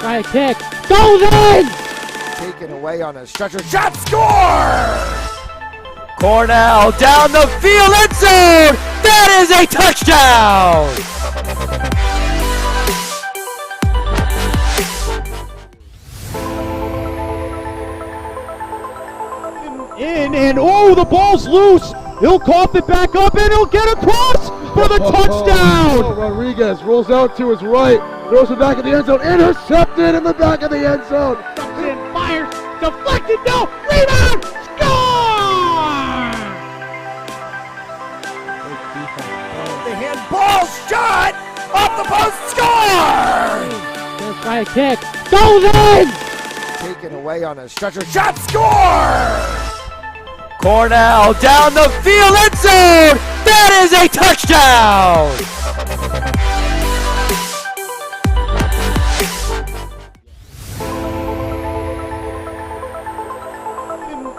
High kick. Goes in! Taken away on a stretcher. Shot score! Cornell down the field, end zone! That is a touchdown! In and oh, the ball's loose. He'll cough it back up and he'll get across for the touchdown. Rodriguez rolls out to his right, throws it back in the end zone, intercepted in the back of the end zone. And fires, deflected, no, rebound, score! The handball shot off the post, score! High kick, goes in! Taken away on a stretcher, shot score! Cornell down the field, end zone! That is a touchdown!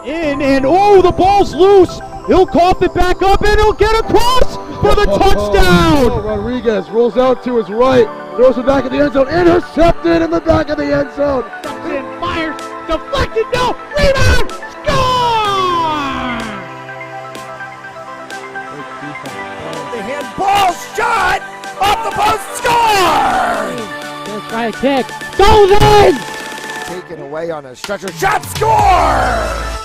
In and oh, the ball's loose. He'll cough it back up and he'll get across for the touchdown. Rodriguez rolls out to his right, throws it back in the end zone, intercepted in the back of the end zone. And fires, deflected, no, rebound, score! The handball shot off the post, score! High kick, goes in! Taken away on a stretcher, shot score!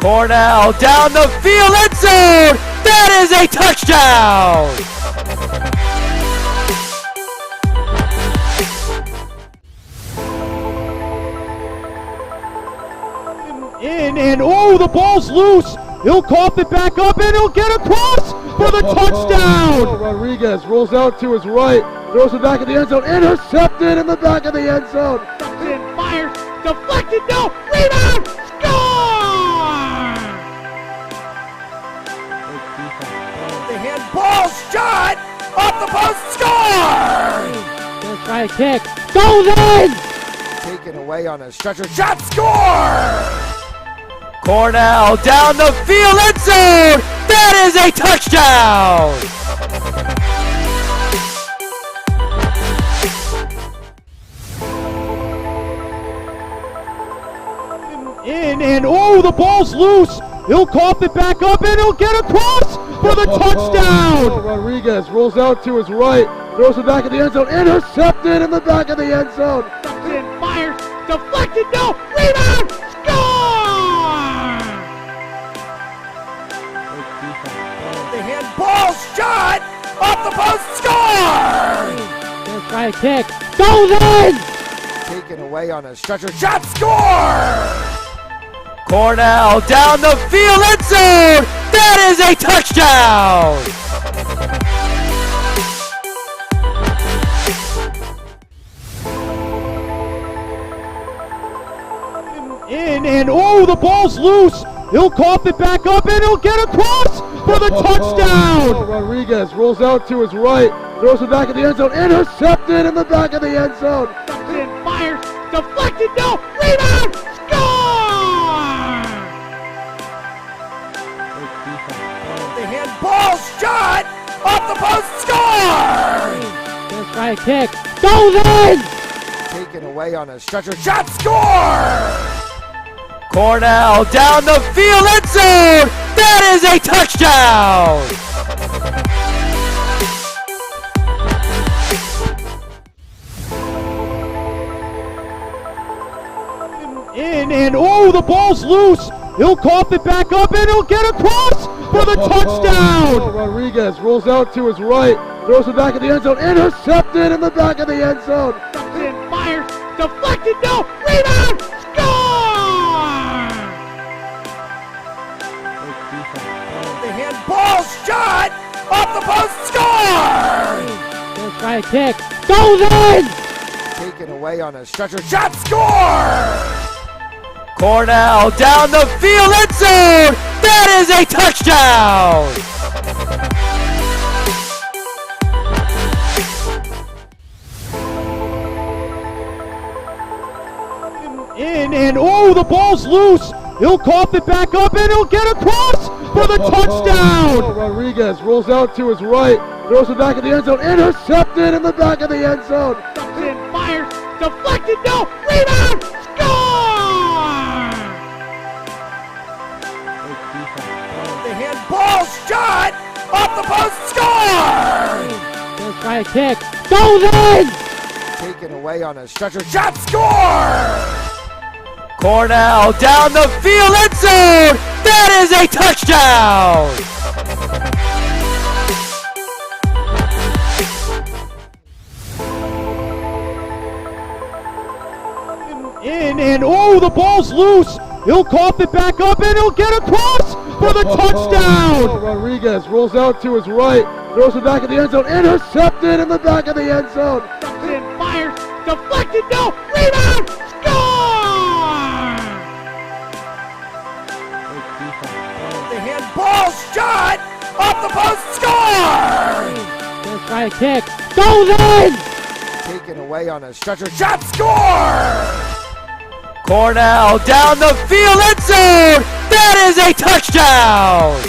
Cornell down the field, end zone! That is a touchdown! In and oh, the ball's loose. He'll cough it back up and he'll get across for the touchdown. Rodriguez rolls out to his right, throws it back in the end zone, intercepted in the back of the end zone. And fires, deflected, no, rebound, score! The handball shot off the post, score! High kick, goes in! Taken away on a stretcher, shot score! Cornell down the field, end zone! That is a touchdown! In and oh, the ball's loose. He'll cough it back up and he'll get across for the touchdown. Rodriguez rolls out to his right, throws it back in the end zone, intercepted in the back of the end zone. And fires, deflected, no, rebound, score! The handball shot off the post, score! High kick, goes in! Taken away on a stretcher, shot score! Cornell down the field, end zone! That is a touchdown! In and oh, the ball's loose. He'll cough it back up and he'll get across for the touchdown. Rodriguez rolls out to his right, throws it back in the end zone, intercepted in the back of the end zone. And fires, deflected, no, rebound, score! The handball shot off the post, score! High kick, goes in! Taken away on a stretcher, shot score! Cornell down the field, end zone! That is a touchdown! In and oh, the ball's loose. He'll cough it back up and he'll get across for the touchdown. Rodriguez rolls out to his right, throws it back in the end zone, intercepted in the back of the end zone. And fires, deflected, no, rebound, score! The handball shot off the post, score! High kick, goes in! Taken away on a stretcher, shot score! Cornell down the field, end zone! That is a touchdown! In and oh, the ball's loose. He'll cough it back up and he'll get across for the touchdown. Rodriguez rolls out to his right, throws it back in the end zone, intercepted in the back of the end zone. And fires, deflected, no, rebound, score! The handball shot off the post, score! Gonna try a kick, goes in! Taken away on a stretcher, shot, score! Cornell down the field, end zone! That is a touchdown! In, and oh, the ball's loose! He'll cough it back up and he'll get across for the touchdown! Rodriguez rolls out to his right, throws it back in the end zone, intercepted in the back of the end zone. And fires, deflected, no, rebound, score! The handball shot off the post, score! Gonna try a kick, goes in! Taken away on a stretcher, shot, score! Cornell down the field, end zone! That is a touchdown!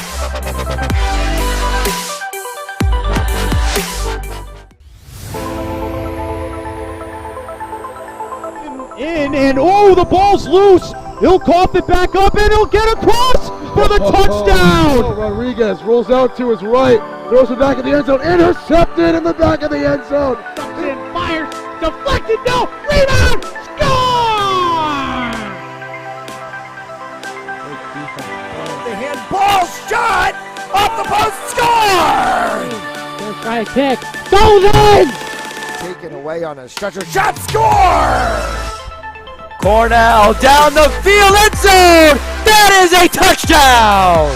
In, and oh, the ball's loose! He'll cough it back up and he'll get across for the touchdown! Rodriguez rolls out to his right, throws it back in the end zone, intercepted in the back of the end zone. And fires, deflected, no, rebound, score! The handball shot off the post, score! Gonna try a kick, goes in! Taken away on a stretcher, shot, score! Cornell down the field, end zone! That is a touchdown!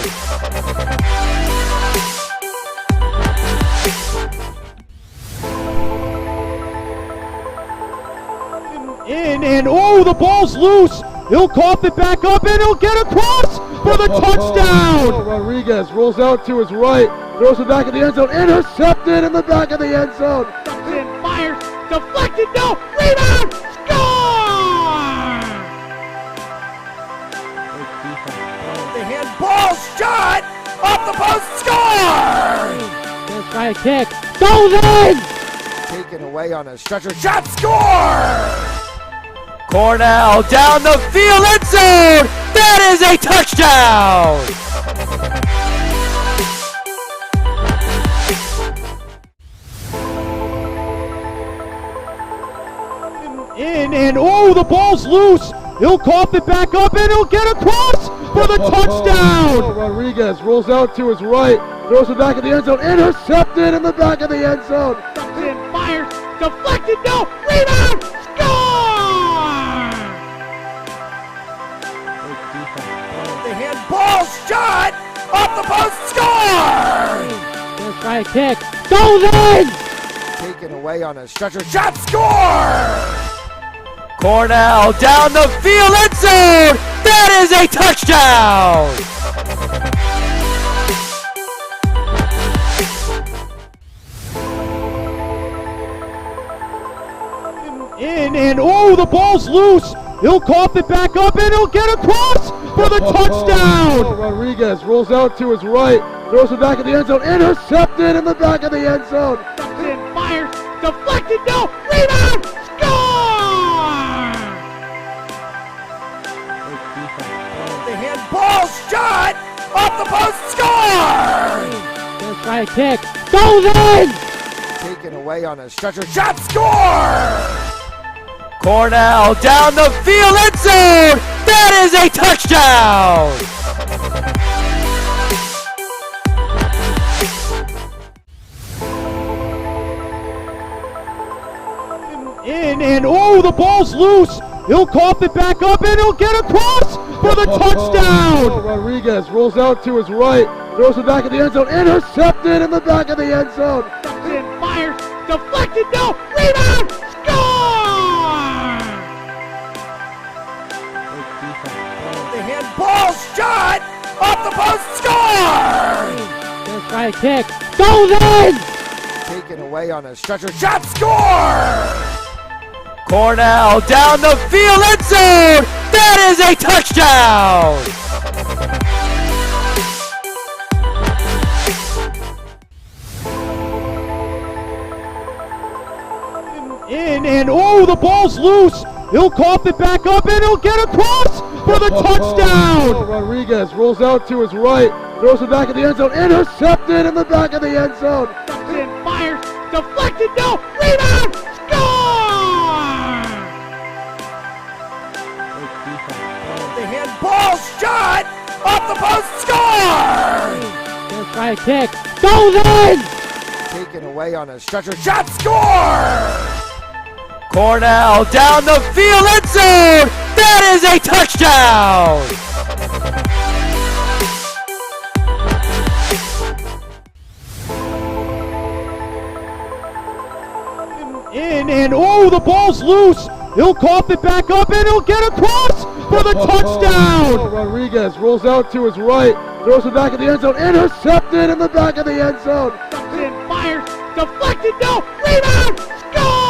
In, and oh, the ball's loose! He'll cough it back up and he'll get across for the touchdown! Rodriguez rolls out to his right, throws it back in the end zone, intercepted in the back of the end zone. And fires, deflected, no, rebound, score! The handball shot off the post, score! Gonna try a kick, goes in! Taken away on a stretcher, shot, score! Cornell down the field, end zone! That is a touchdown! In, and oh, the ball's loose! He'll cough it back up and he'll get across for the touchdown! Rodriguez rolls out to his right, throws it back in the end zone, intercepted in the back of the end zone. And fires, deflected, no, rebound, score! The handball shot off the post, score! Gonna try a kick, goes in! Taken away on a stretcher, shot, score! Cornell down the field, end zone! That is a touchdown! In, and oh, the ball's loose! He'll cough it back up and he'll get across for the touchdown! Rodriguez rolls out to his right, throws it back in the end zone, intercepted in the back of the end zone. And fires, deflected, no, rebound, score! The handball shot off the post, score! Gonna try a kick, goes in! Taken away on a stretcher, shot, score! Cornell down the field, end zone! That is a touchdown! In, and oh, the ball's loose! He'll cough it back up and he'll get across for the touchdown! Rodriguez rolls out to his right, throws it back in the end zone, intercepted in the back of the end zone. And fires, deflected, no, rebound, score! The handball shot off the post, score! Gonna try a kick, goes in! Taken away on a stretcher, shot, score! Cornell down the field, end zone! That is a touchdown! In, And oh, the ball's loose. He'll cough it back up and he'll get across for the touchdown. Rodriguez rolls out to his right, throws it back in the end zone, intercepted in the back of the end zone. And fires, deflected, no, rebound, score! The handball shot off the post, score! Gonna try a kick, goes in! Taken away on a stretcher, shot, score! Cornell down the field, end zone! That is a touchdown! And oh, the ball's loose. He'll cough it back up and he'll get across for the touchdown. Rodriguez rolls out to his right, throws it back in the end zone, intercepted in the back of the end zone. And fires, deflected, no, rebound, score!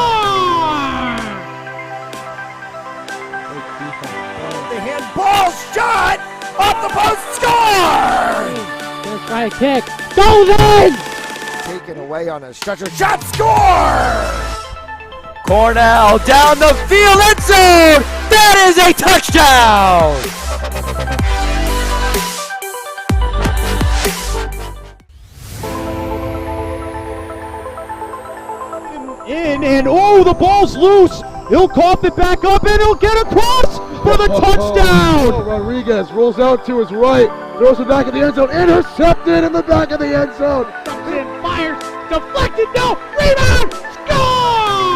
The handball shot off the post, score! Gonna try a kick, goes in! Taken away on a stretcher, shot, score! Cornell down the field, end zone! That is a touchdown! And oh, the ball's loose. He'll cough it back up and he'll get across for the touchdown. Rodriguez rolls out to his right, throws it back in the end zone, intercepted in the back of the end zone. And fires, deflected, no, rebound, score!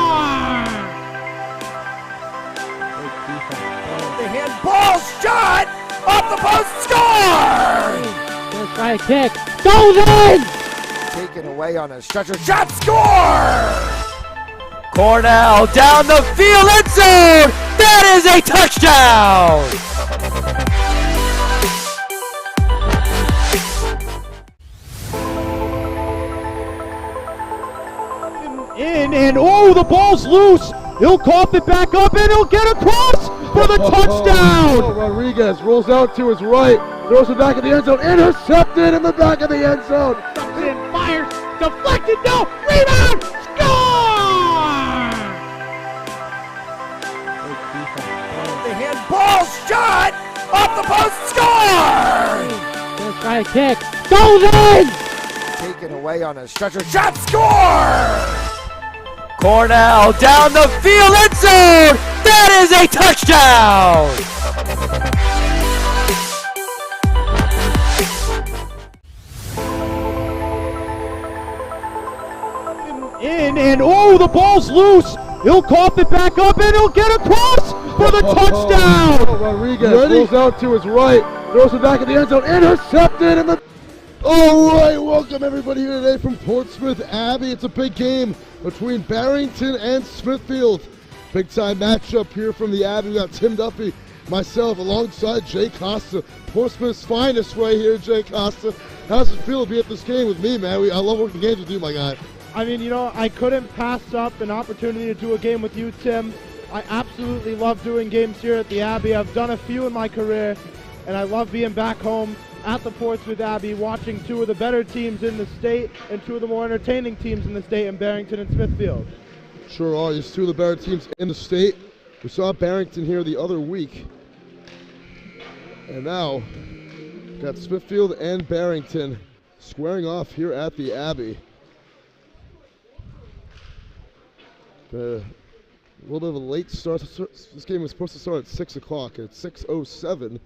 The handball shot off the post, score! Gonna try a kick, goes in! Taken away on a stretcher, shot, score! Cornell down the field, end zone! That is a touchdown! And oh, the ball's loose. He'll cough it back up and he'll get across for the touchdown. Rodriguez rolls out to his right, throws it back in the end zone, intercepted in the back of the end zone. And fires, deflected, no, rebound, score! The handball shot off the post, score! Gonna try a kick, goes in! Taken away on a stretcher, shot, score! Cornell down the field, end zone! That is a touchdown! And oh, the ball's loose. He'll cough it back up and he'll get across for the touchdown. Rodriguez rolls out to his right, throws it back in the end zone, intercepted in the... All right, welcome everybody here today from Portsmouth Abbey. It's a big game between Barrington and Smithfield. Big time matchup here from the Abbey. We got Tim Duffy, myself, alongside Jay Costa, Portsmouth's finest right here, Jay Costa. How's it feel to be at this game with me, man? I love working games with you, my guy. I mean, you know, I couldn't pass up an opportunity to do a game with you, Tim. I absolutely love doing games here at the Abbey. I've done a few in my career, and I love being back home at the Portsmouth Abbey, watching two of the better teams in the state and two of the more entertaining teams in the state in Barrington and Smithfield. Sure are. These two of the better teams in the state. We saw Barrington here the other week. And now, got Smithfield and Barrington squaring off here at the Abbey. A little bit of a late start. This game was supposed to start at 6 o'clock. It's 6:07.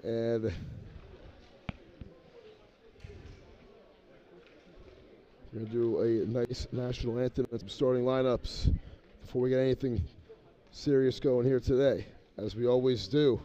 And we're going to do a nice national anthem and some starting lineups before we get anything serious going here today, as we always do.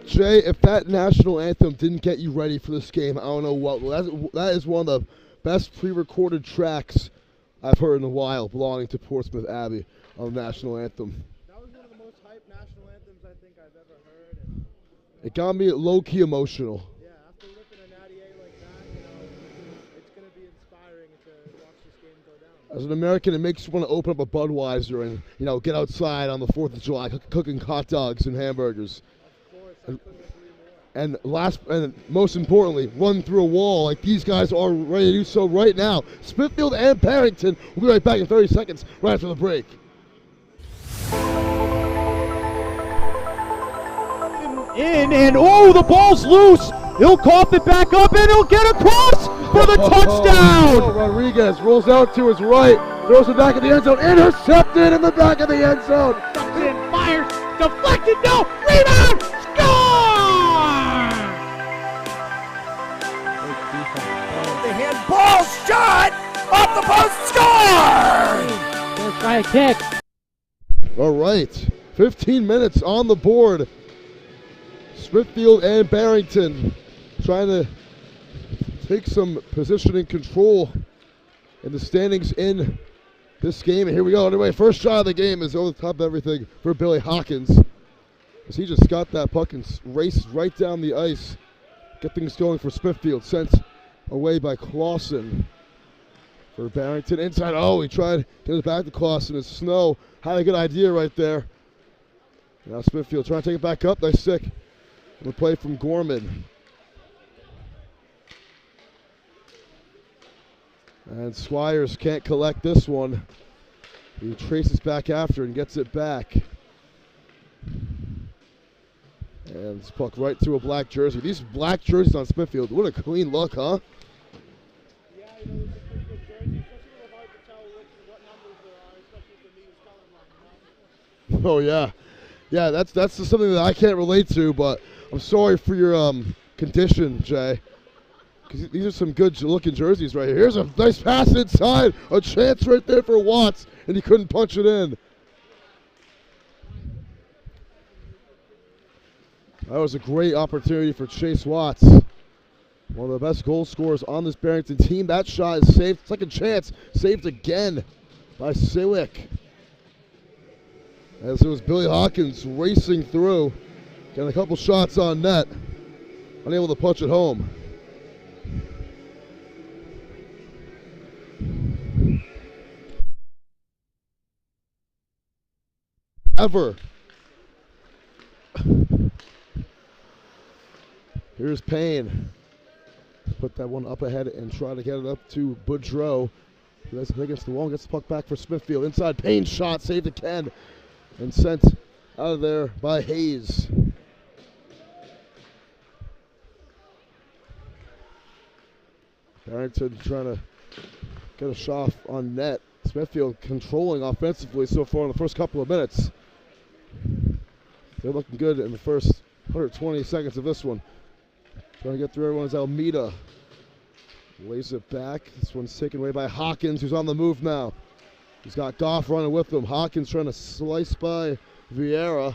Jay, if that national anthem didn't get you ready for this game, I don't know what. That is one of the best pre-recorded tracks I've heard in a while belonging to Portsmouth Abbey on the national anthem. That was one of the most hyped national anthems I think I've ever heard. And It got me low-key emotional. yeah, after ripping a natty A like that, you know, it's going to be inspiring to watch this game go down. As an American, it makes you want to open up a Budweiser and, you know, get outside on the 4th of July cooking hot dogs and hamburgers. Of course, I couldn't agree more. And most importantly, run through a wall like these guys are ready to do so right now. Smithfield and Barrington will be right back in 30 seconds right after the break. And oh, the ball's loose. He'll cough it back up and he'll get across for the touchdown. Rodriguez rolls out to his right, throws it back in the end zone, intercepted in the back of the end zone. And fires, deflected, no, rebound, score! The handball shot off the post, score! Let's try a kick. All right, 15 minutes on the board. Smithfield and Barrington trying to take some positioning control in the standings in this game. And here we go. Anyway, first shot of the game is over the top of everything for Billy Hawkins, as he just got that puck and raced right down the ice. Get things going for Smithfield. Sent away by Clausen for Barrington. Inside, oh, he tried to get it back to Clausen. It's Snow. Had a good idea right there. Now Smithfield trying to take it back up. Nice stick. The play from Gorman. And Squires can't collect this one. He traces back after and gets it back. And this puck right through a black jersey. These black jerseys on Smithfield, what a clean look, huh? Yeah, you know, it's a pretty good jersey. It's just a little hard to tell what numbers there are, especially for me who's colorblind, you know? Oh, yeah. Yeah, that's just something that I can't relate to, but I'm sorry for your condition, Jay. Because these are some good-looking jerseys right here. Here's a nice pass inside. A chance right there for Watts, and he couldn't punch it in. That was a great opportunity for Chase Watts. One of the best goal scorers on this Barrington team. That shot is saved. Second chance. Saved again by Siwick. As it was Billy Hawkins racing through. Getting a couple shots on net. Unable to punch it home. Ever. Here's Payne. Put that one up ahead and try to get it up to Boudreau. He has it against the wall. Gets the puck back for Smithfield. Inside Payne shot. Saved again. And sent out of there by Hayes. Barrington trying to get a shot on net. Smithfield controlling offensively so far in the first couple of minutes. They're looking good in the first 120 seconds of this one. Trying to get through everyone's Almeida. Lays it back. This one's taken away by Hawkins, who's on the move now. He's got Goff running with him. Hawkins trying to slice by Vieira.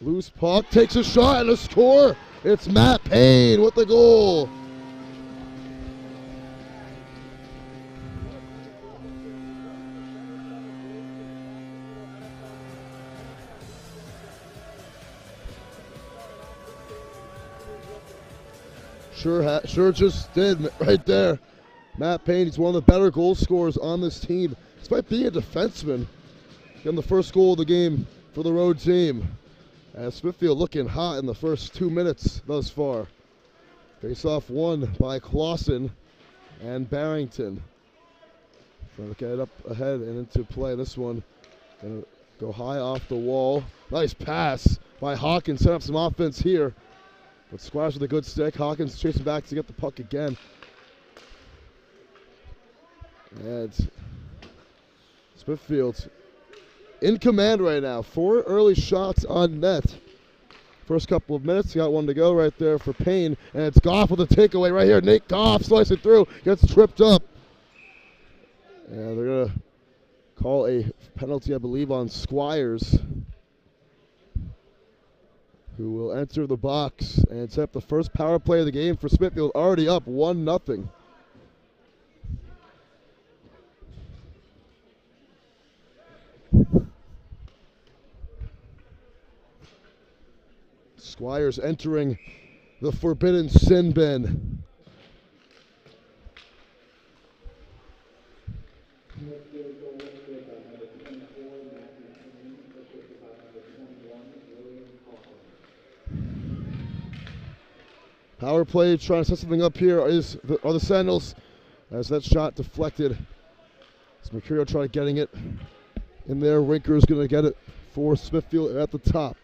Loose puck, takes a shot and a score. It's Matt Payne with the goal. Sure just did right there. Matt Payne, he's one of the better goal scorers on this team, despite being a defenseman. Getting the first goal of the game for the road team. As Smithfield looking hot in the first 2 minutes thus far. Face-off won by Clausen and Barrington. Trying to get it up ahead and into play. This one gonna go high off the wall. Nice pass by Hawkins, set up some offense here. But Squires with a good stick. Hawkins chasing back to get the puck again. And Smithfield in command right now. 4 early shots on net. First couple of minutes, got one to go right there for Payne. And it's Goff with a takeaway right here. Nate Goff slicing through, gets tripped up. And they're going to call a penalty, I believe, on Squires, who will enter the box and set up the first power play of the game for Smithfield, already up 1-0. Squires entering the forbidden sin bin. Power play trying to set something up here are the Sentinels, as that shot deflected. As Mercurio tried getting it in there. Rinker is going to get it for Smithfield at the top.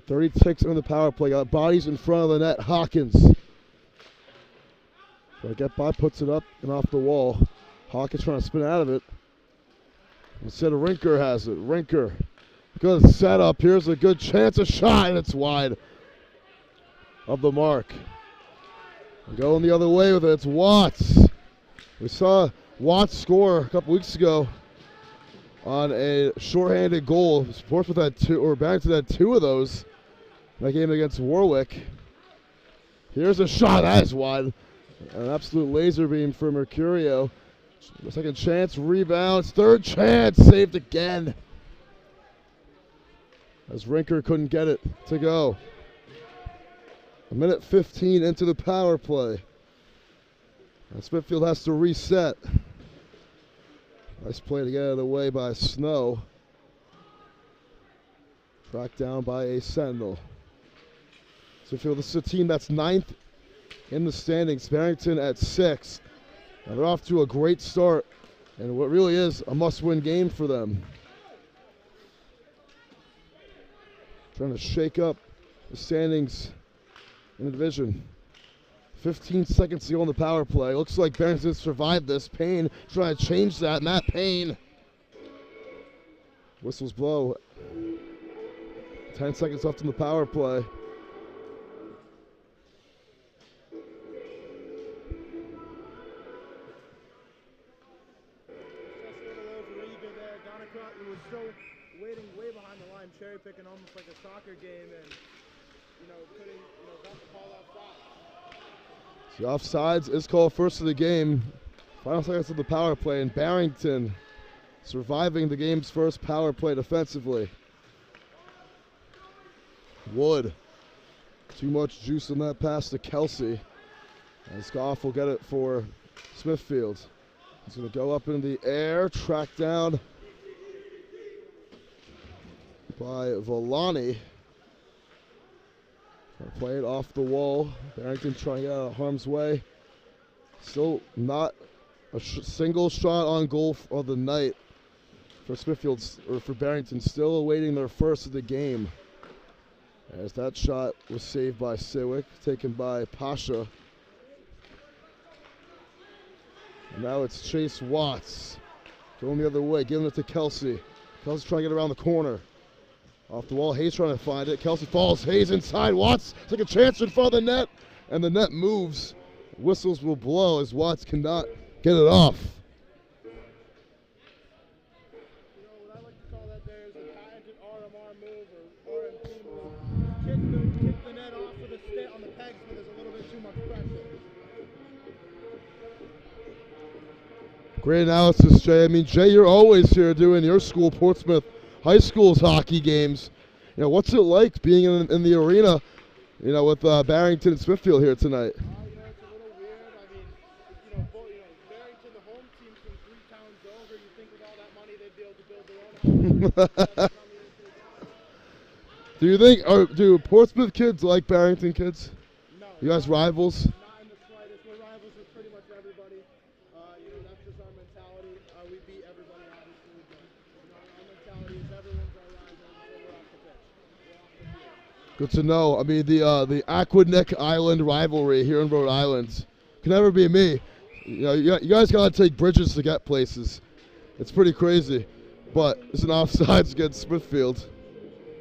36 on the power play. Got bodies in front of the net. Hawkins. Trying to get by, puts it up and off the wall. Hawkins trying to spin out of it. Instead of Rinker has it. Rinker. Good setup. Here's a good chance. A shot, and it's wide of the mark. Going the other way with it. It's Watts. We saw Watts score a couple weeks ago on a shorthanded goal. Portsmouth had 2, or Barrington had 2 of those in that game against Warwick. Here's a shot. That is wide. An absolute laser beam for Mercurio. Second chance, rebounds, third chance, saved again. As Rinker couldn't get it to go. 1:15 into the power play. And Smithfield has to reset. Nice play to get out of the way by Snow. Tracked down by a Sentinel. Smithfield, this is a team that's 9th in the standings. Barrington at 6th. Now they're off to a great start, and what really is a must-win game for them. Trying to shake up the standings in the division. 15 seconds to go on the power play. Looks like Barrington survived this. Payne trying to change that. Matt Payne. Whistles blow. 10 seconds left in the power play. Waiting way behind the line, cherry picking almost like a soccer game, and got the ball outside. The offsides is called first of the game. Final seconds of the power play, and Barrington surviving the game's first power play defensively. Wood, too much juice in that pass to Kelsey. And Scoff will get it for Smithfield. He's going to go up in the air, tracked down by Volani. Trying to play it off the wall. Barrington trying to get out of harm's way. Still not a single shot on goal of the night for Smithfield's, or for Barrington. Still awaiting their first of the game. As that shot was saved by Siwick, taken by Pasha. And now it's Chase Watts going the other way, giving it to Kelsey. Kelsey trying to get around the corner. Off the wall, Hayes trying to find it. Kelsey falls, Hayes inside. Watts take a chance in front of the net, and the net moves. Whistles will blow as Watts cannot get it off. What I like to call that there is a patented RMR move or RMP move. Kick the net off with a stick on the pegs when there's a little bit too much pressure. Great analysis, Jay. I mean, Jay, you're always here doing your school, Portsmouth High School's hockey games. You know, what's it like being in the arena, you know, with Barrington and Smithfield here tonight? You know, it's a little weird. I mean, Barrington, the home team from 3 towns over. You think with all that money they'd be able to build their own house. Do you think, or do Portsmouth kids like Barrington kids? No. You guys rivals? Not in the slightest. We're rivals with pretty much everybody. That's just our mentality. We beat everybody, obviously. But, our mentality is everyone's our rival until we're off the pitch. We're off the field. Good to know. I mean, the Aquidneck Island rivalry here in Rhode Island can never be me. You know, you guys gotta take bridges to get places. It's pretty crazy. But it's an offsides against Smithfield.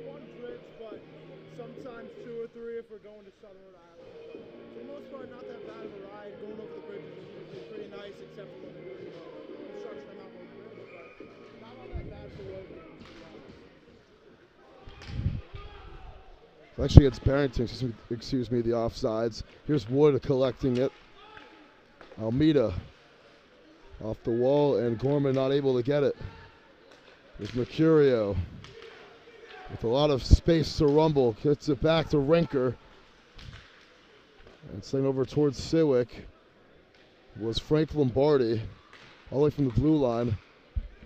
One bridge, but sometimes 2 or 3 if we're going to Southern Rhode Island. For the most part, not that bad of a ride. Going over the bridges is usually pretty nice, except for when they're doing construction on Mount Bridge, but not all that bad for road games. Actually, it's Barrington, excuse me, the offsides. Here's Wood collecting it. Almeida off the wall, and Gorman not able to get it. There's Mercurio with a lot of space to rumble. Gets it back to Rinker. And sent over towards Siwick was Frank Lombardi, all the way from the blue line.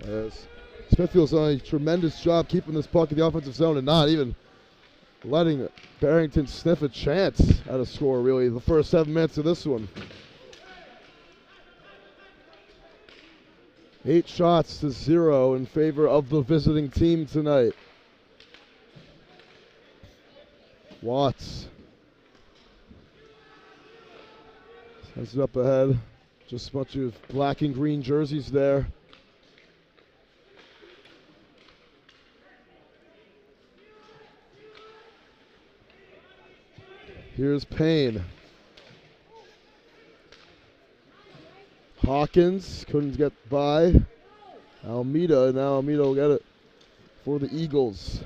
As Smithfield's done a tremendous job keeping this puck in the offensive zone and not even letting Barrington sniff a chance at a score, really, the first 7 minutes of this one. 8 shots to 0 in favor of the visiting team tonight. Watts sends it up ahead. Just a bunch of black and green jerseys there. Here's Payne. Hawkins couldn't get by. Almeida, and now Almeida will get it for the Eagles.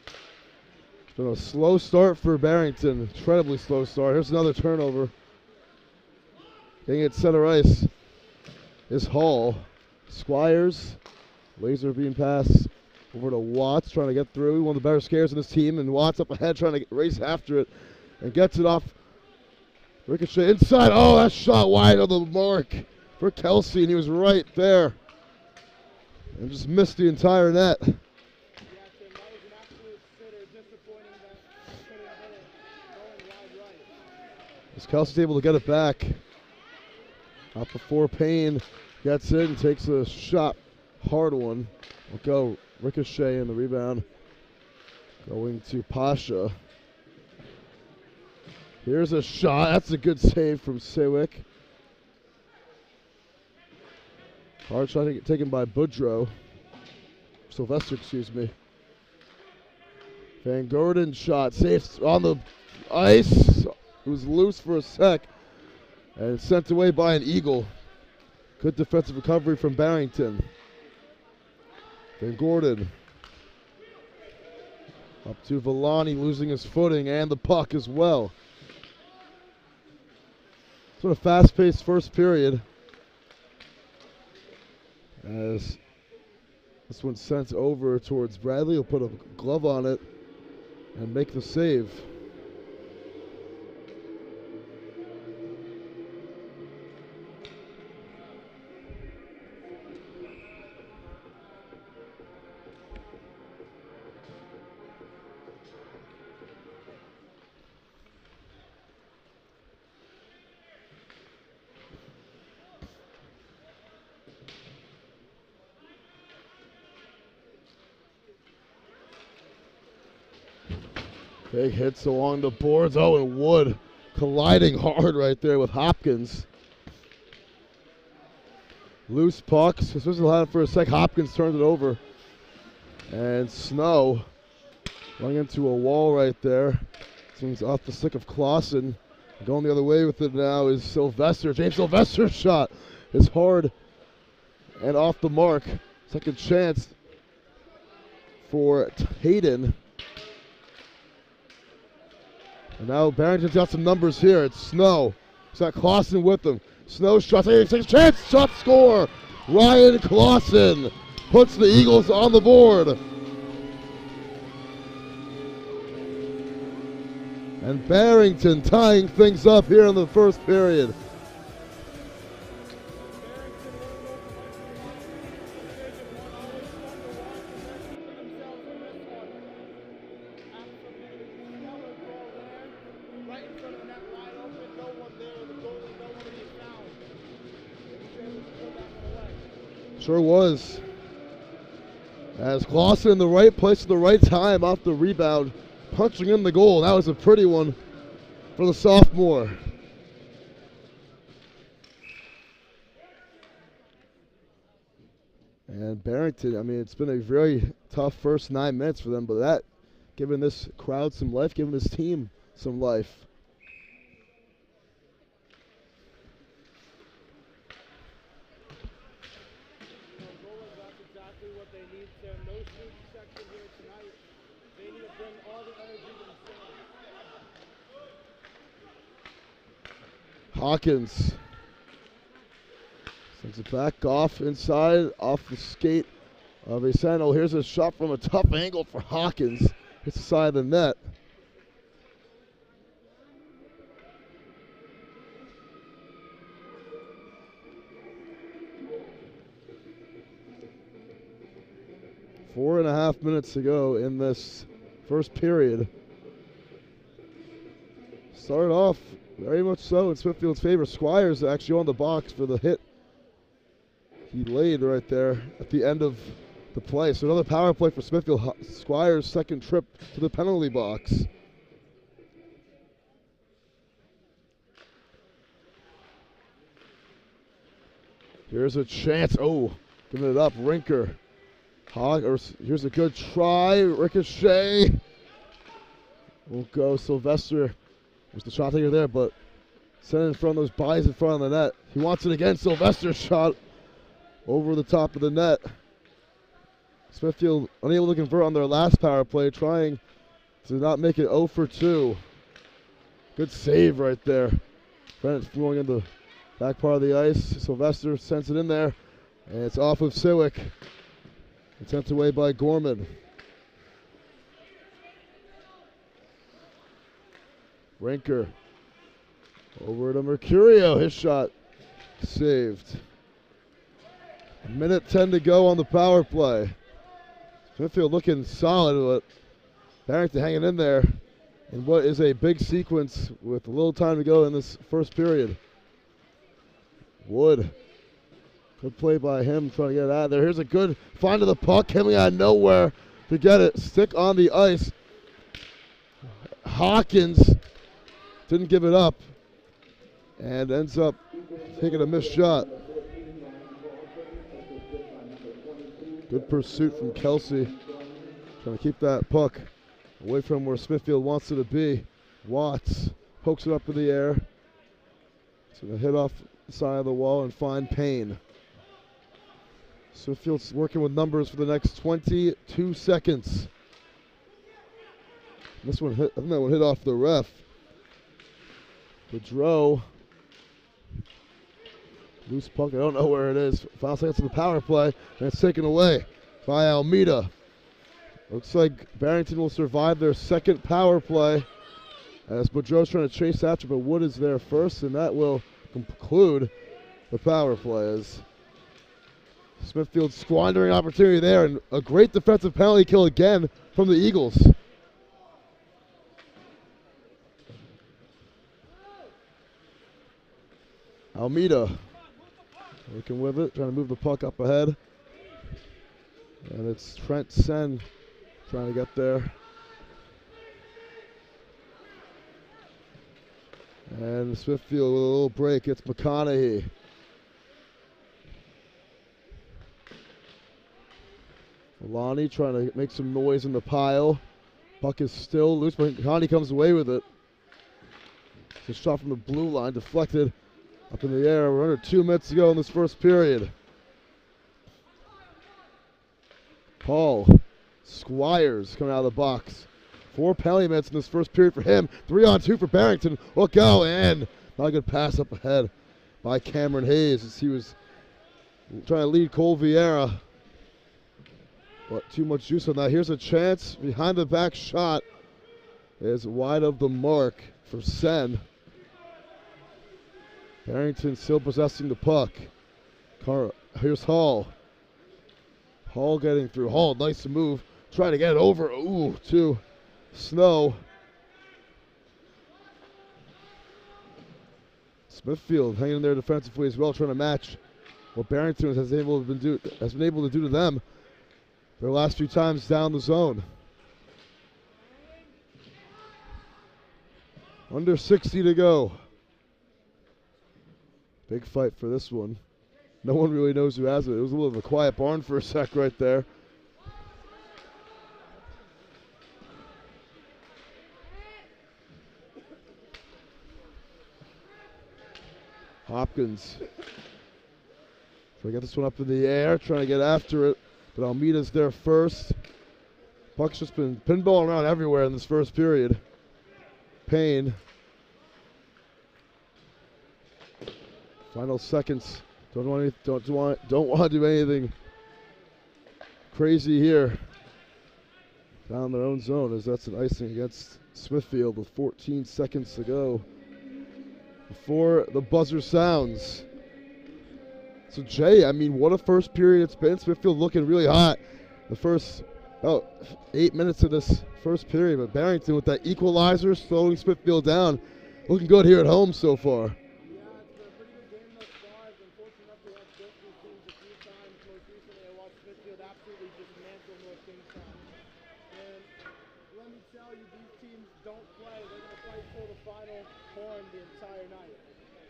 It's been a slow start for Barrington, incredibly slow start. Here's another turnover. Getting it center ice is Hall. Squires, laser being passed over to Watts, trying to get through. One of the better scares in this team, and Watts up ahead trying to race after it and gets it off. Ricochet inside. Oh, that shot wide of the mark for Kelsey, and he was right there. And just missed the entire net. Yeah, Tim, that was an absolute sitter. Disappointing that couldn't hit it. Going wide right. As Kelsey's able to get it back. Up before Payne gets it and takes a shot. Hard one. Will go Ricochet in the rebound. Going to Pasha. Here's a shot. That's a good save from Siwick. Hard shot taken by Boudreau. Sylvester, excuse me. Van Gordon shot. Safe on the ice. It was loose for a sec. And sent away by an Eagle. Good defensive recovery from Barrington. Van Gordon. Up to Villani, losing his footing and the puck as well. Sort of fast-paced first period. As this one's sent over towards Bradley. He'll put a glove on it and make the save. Big hits along the boards. Oh, and Wood colliding hard right there with Hopkins. Loose pucks. This was allowed for a sec. Hopkins turns it over. And Snow running into a wall right there. Seems off the stick of Clausen. Going the other way with it now is Sylvester. James Sylvester's shot is hard and off the mark. Second chance for Hayden. And now Barrington's got some numbers here. It's Snow. He's got Clausen with him. Snow shot, takes a chance, shot, score! Ryan Clausen puts the Eagles on the board. And Barrington tying things up here in the first period. Sure was. As Clausen in the right place at the right time off the rebound, punching in the goal. That was a pretty one for the sophomore. And Barrington, I mean, it's been a very tough first 9 minutes for them, but that, giving this crowd some life, giving this team some life. Hawkins sends it back off inside, off the skate of Asano. Here's a shot from a tough angle for Hawkins. Hits the side of the net. Four and a half minutes to go in this first period. Started off very much so in Smithfield's favor. Squires actually on the box for the hit he laid right there at the end of the play. So another power play for Smithfield. Squires' second trip to the penalty box. Here's a chance. Oh, giving it up. Rinker. Here's a good try. Ricochet. Won't go. Sylvester was the shot taker there, but sending in front of those bodies in front of the net. He wants it again. Sylvester's shot over the top of the net. Smithfield unable to convert on their last power play, trying to not make it 0 for 2. Good save right there. Bennett throwing in the back part of the ice. Sylvester sends it in there, and it's off of Siwick. It's sent away by Gorman. Rinker over to Mercurio. His shot saved. A minute 10 to go on the power play. Smithfield looking solid, but Barrington hanging in there in what is a big sequence with a little time to go in this first period. Wood. Good play by him trying to get it out of there. Here's a good find of the puck coming out of nowhere to get it. Stick on the ice. Hawkins didn't give it up and ends up taking a missed shot. Good pursuit from Kelsey. Trying to keep that puck away from where Smithfield wants it to be. Watts pokes it up in the air. It's going to hit off the side of the wall and find Payne. Smithfield's working with numbers for the next 22 seconds. This one hit, I think that one hit off the ref. Gaudreau. Loose puck, I don't know where it is. 5 seconds of the power play, and it's taken away by Almeida. Looks like Barrington will survive their second power play as Boudreau's trying to chase after, but Wood is there first, and that will conclude the power play as Smithfield squandering opportunity there, and a great defensive penalty kill again from the Eagles. Almeida working with it, trying to move the puck up ahead. And it's Trent Sen trying to get there. And Smithfield with a little break. It's McConaughey. Lonnie trying to make some noise in the pile. Puck is still loose, but Connie comes away with it. It's a shot from the blue line, deflected up in the air. We're under 2 minutes to go in this first period. Paul Squires coming out of the box. 4 penalty minutes in this first period for him. 3-on-2 for Barrington. Look out, and not a good pass up ahead by Cameron Hayes as he was trying to lead Cole Vieira. But too much juice on that. Here's a chance. Behind the back shot is wide of the mark for Sen. Barrington still possessing the puck. Here's Hall. Hall getting through. Hall, nice move. Trying to get it over. Ooh, to Snow. Smithfield hanging in there defensively as well, trying to match what Barrington has been able to do to them their last few times down the zone. Under 60 to go. Big fight for this one. No one really knows who has it. It was a little of a quiet barn for a sec right there. Hopkins trying to get this one up in the air, trying to get after it, but Almeida's there first. Puck's just been pinballing around everywhere in this first period. Payne. Final seconds. Don't want to do anything crazy here. Down their own zone as that's an icing against Smithfield with 14 seconds to go before the buzzer sounds. So Jay, I mean, what a first period it's been. Smithfield looking really hot the first 8 minutes of this first period, but Barrington with that equalizer slowing Smithfield down. Looking good here at home so far.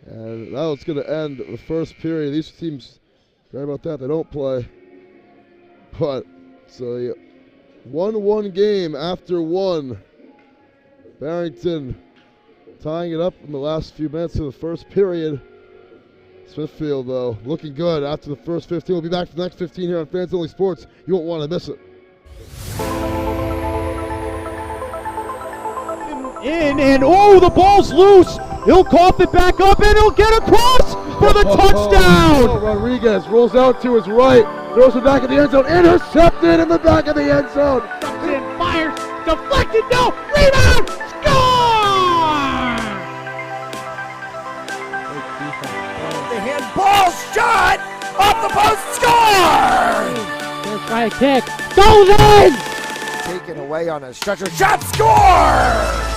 And that was going to end the first period. These teams, right about that, they don't play. But it's a 1-1 game after one. Barrington tying it up in the last few minutes of the first period. Smithfield, though, looking good after the first 15. We'll be back for the next 15 here on Fans Only Sports. You won't want to miss it. And oh, the ball's loose. He'll cough it back up, and he'll get across for the touchdown. Rodriguez rolls out to his right, throws it back in the end zone, intercepted in the back of the end zone. In, fires, deflected, no, rebound, score! The handball shot off the post, score! Let's try a kick, goes in! Taken away on a stretcher, shot, score!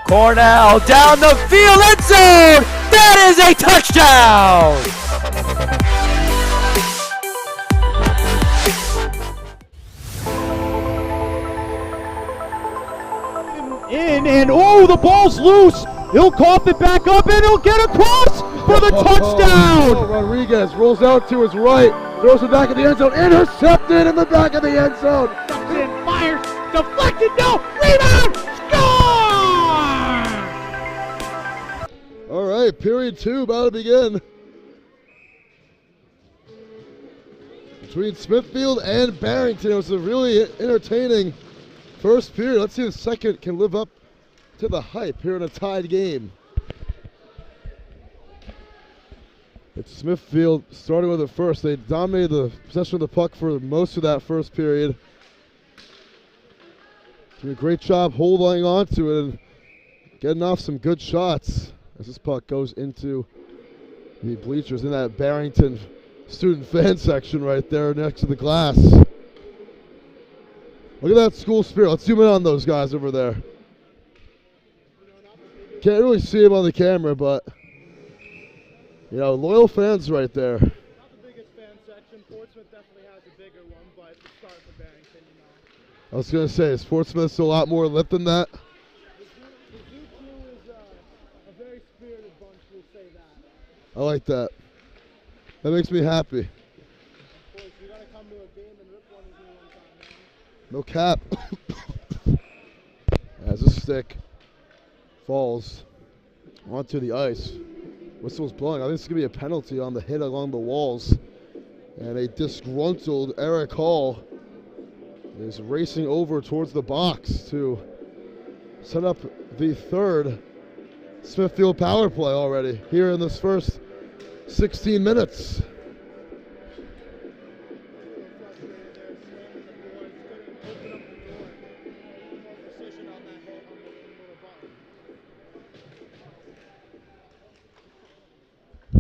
Cornell down the field, end zone! That is a touchdown! And oh, the ball's loose. He'll cough it back up, and he'll get across for the touchdown. Rodriguez rolls out to his right, throws it back in the end zone, intercepted in the back of the end zone. In, fires, deflected, no, rebound, score! All right, period 2 about to begin. Between Smithfield and Barrington, it was a really entertaining first period. Let's see if the second can live up to the hype here in a tied game. It's Smithfield starting with it first. They dominated the possession of the puck for most of that first period. Doing a great job holding on to it and getting off some good shots as this puck goes into the bleachers in that Barrington student fan section right there next to the glass. Look at that school spirit. Let's zoom in on those guys over there. Can't really see them on the camera, but you know, loyal fans right there. Not the biggest fan section. Portsmouth definitely has a bigger one, but it's starting for Barrington, you know. I was going to say, Portsmouth's a lot more lit than that. The Zoo crew is a very spirited bunch, we'll say that. I like that. That makes me happy. Of course, you gotta come to a game and rip one with me one time. No cap. As a stick falls onto the ice. Whistle's blowing. I think this is going to be a penalty on the hit along the walls. And a disgruntled Eric Hall is racing over towards the box to set up the third Smithfield power play already here in this first 16 minutes.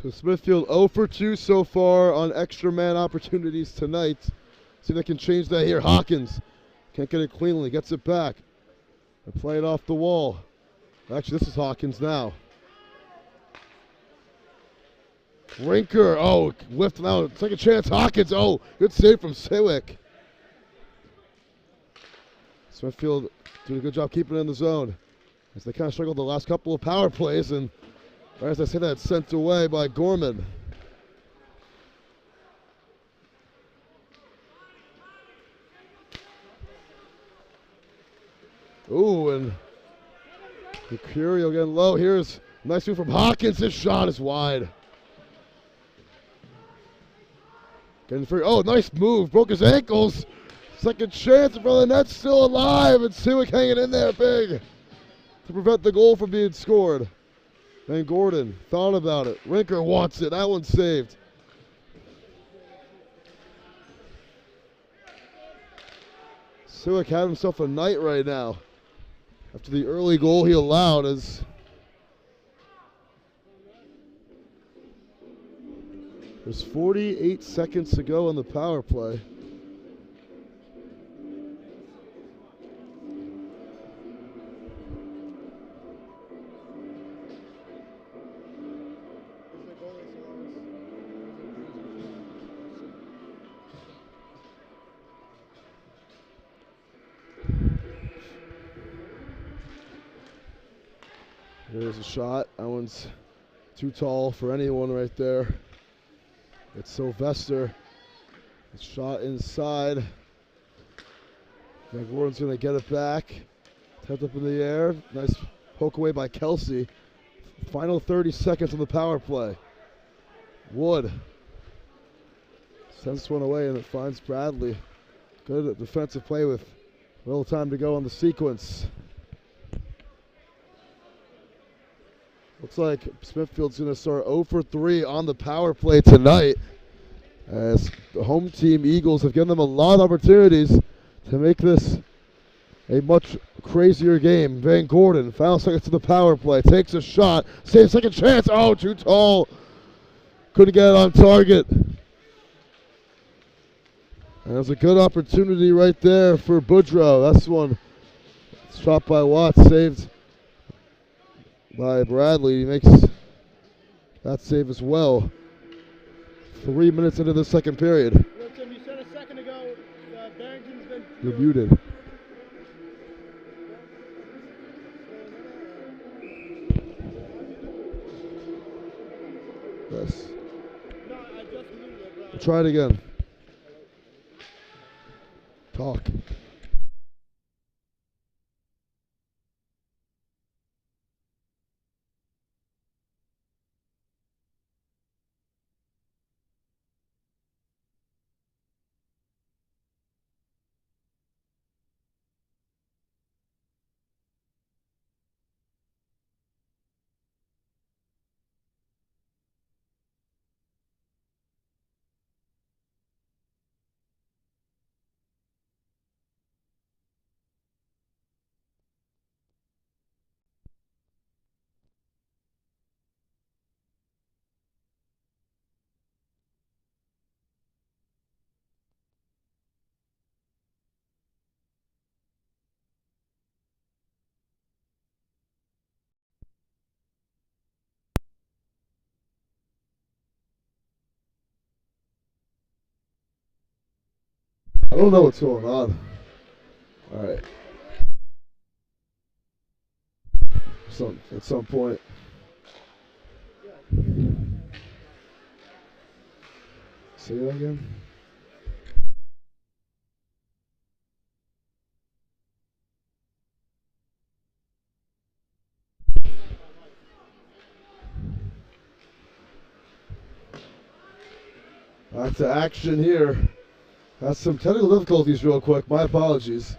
So Smithfield 0 for 2 so far on extra man opportunities tonight. See if they can change that here. Hawkins can't get it cleanly, gets it back. They play it off the wall. Actually, this is Hawkins now. Rinker, oh, lifting out. Second chance, Hawkins. Oh, good save from Siwick. Smithfield doing a good job keeping it in the zone as they kind of struggled the last couple of power plays, and right as I say that, it's sent away by Gorman. Ooh, and Mercurial getting low. Here's a nice move from Hawkins. This shot is wide. Getting free. Oh, nice move. Broke his ankles. Second chance in front of the net, still alive. And Siwick hanging in there big to prevent the goal from being scored. Van Gordon thought about it. Rinker wants it. That one's saved. Siwick had himself a night right now after the early goal he allowed, as there's 48 seconds to go in the power play. There's a shot. That one's too tall for anyone right there. It's Sylvester. It's shot inside. Van Gordon's going to get it back. Tapped up in the air. Nice poke away by Kelsey. Final 30 seconds on the power play. Wood sends one away and it finds Bradley. Good defensive play with little time to go on the sequence. Looks like Smithfield's going to start 0 for 3 on the power play tonight, as the home team Eagles have given them a lot of opportunities to make this a much crazier game. Van Gordon, final seconds to the power play, takes a shot, saves second chance. Oh, too tall. Couldn't get it on target. And there's a good opportunity right there for Boudreaux. That's one shot by Watts, saved by Bradley. He makes that save as well. 3 minutes into the second period. Tim, you said a second ago Barrington's been... You're muted. Yes. No, I just muted it. We'll try it again. Talk. I don't know what's going on. All right. At some point. Say that again. Back to action here. Has some technical difficulties real quick. My apologies.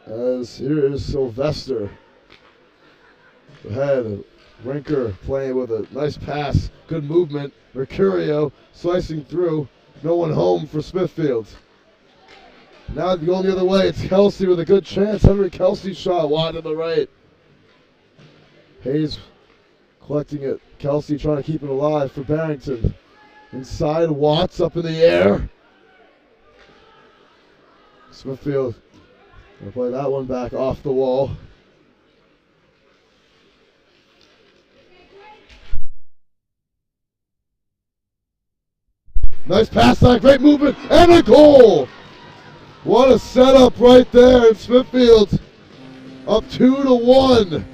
As here is Sylvester. Ahead. Rinker playing with a nice pass. Good movement. Mercurio slicing through. No one home for Smithfield. Now going the other way. It's Kelsey with a good chance. Henry Kelsey shot wide to the right. Hayes collecting it. Kelsey trying to keep it alive for Barrington. Inside, Watts up in the air. Smithfield gonna play that one back off the wall. Nice pass line, great movement, and a goal! What a setup right there in Smithfield. Up 2-1.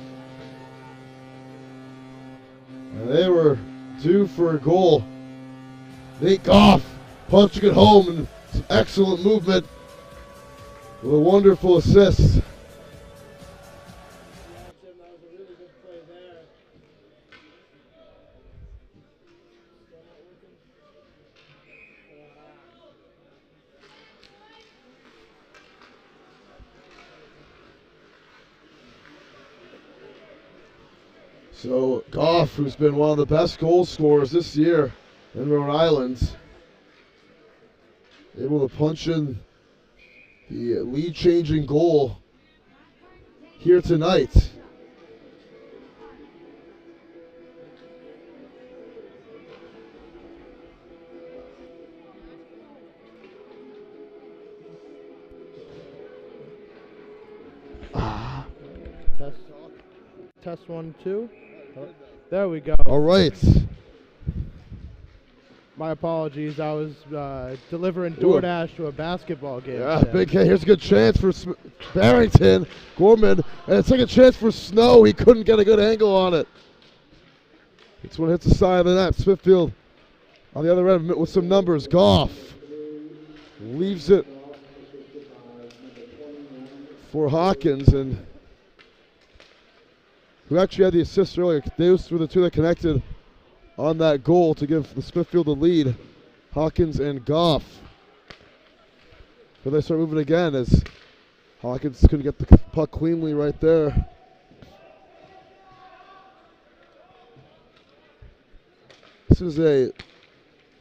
And they were due for a goal. Nate Goff punching it home and some excellent movement with a wonderful assist. So Goff, who's been one of the best goal scorers this year in Rhode Island, able to punch in the lead-changing goal here tonight. Test 1, 2. There we go. All right. My apologies. I was delivering DoorDash to a basketball game. Yeah, big hit. Here's a good chance for Barrington. Gorman. And it's like a chance for Snow. He couldn't get a good angle on it. This one hits the side of the net. Smithfield on the other end with some numbers. Goff leaves it for Hawkins, and who actually had the assist earlier. Those were the two that connected on that goal to give the Smithfield the lead. Hawkins and Goff. But they start moving again as Hawkins couldn't get the puck cleanly right there. This is a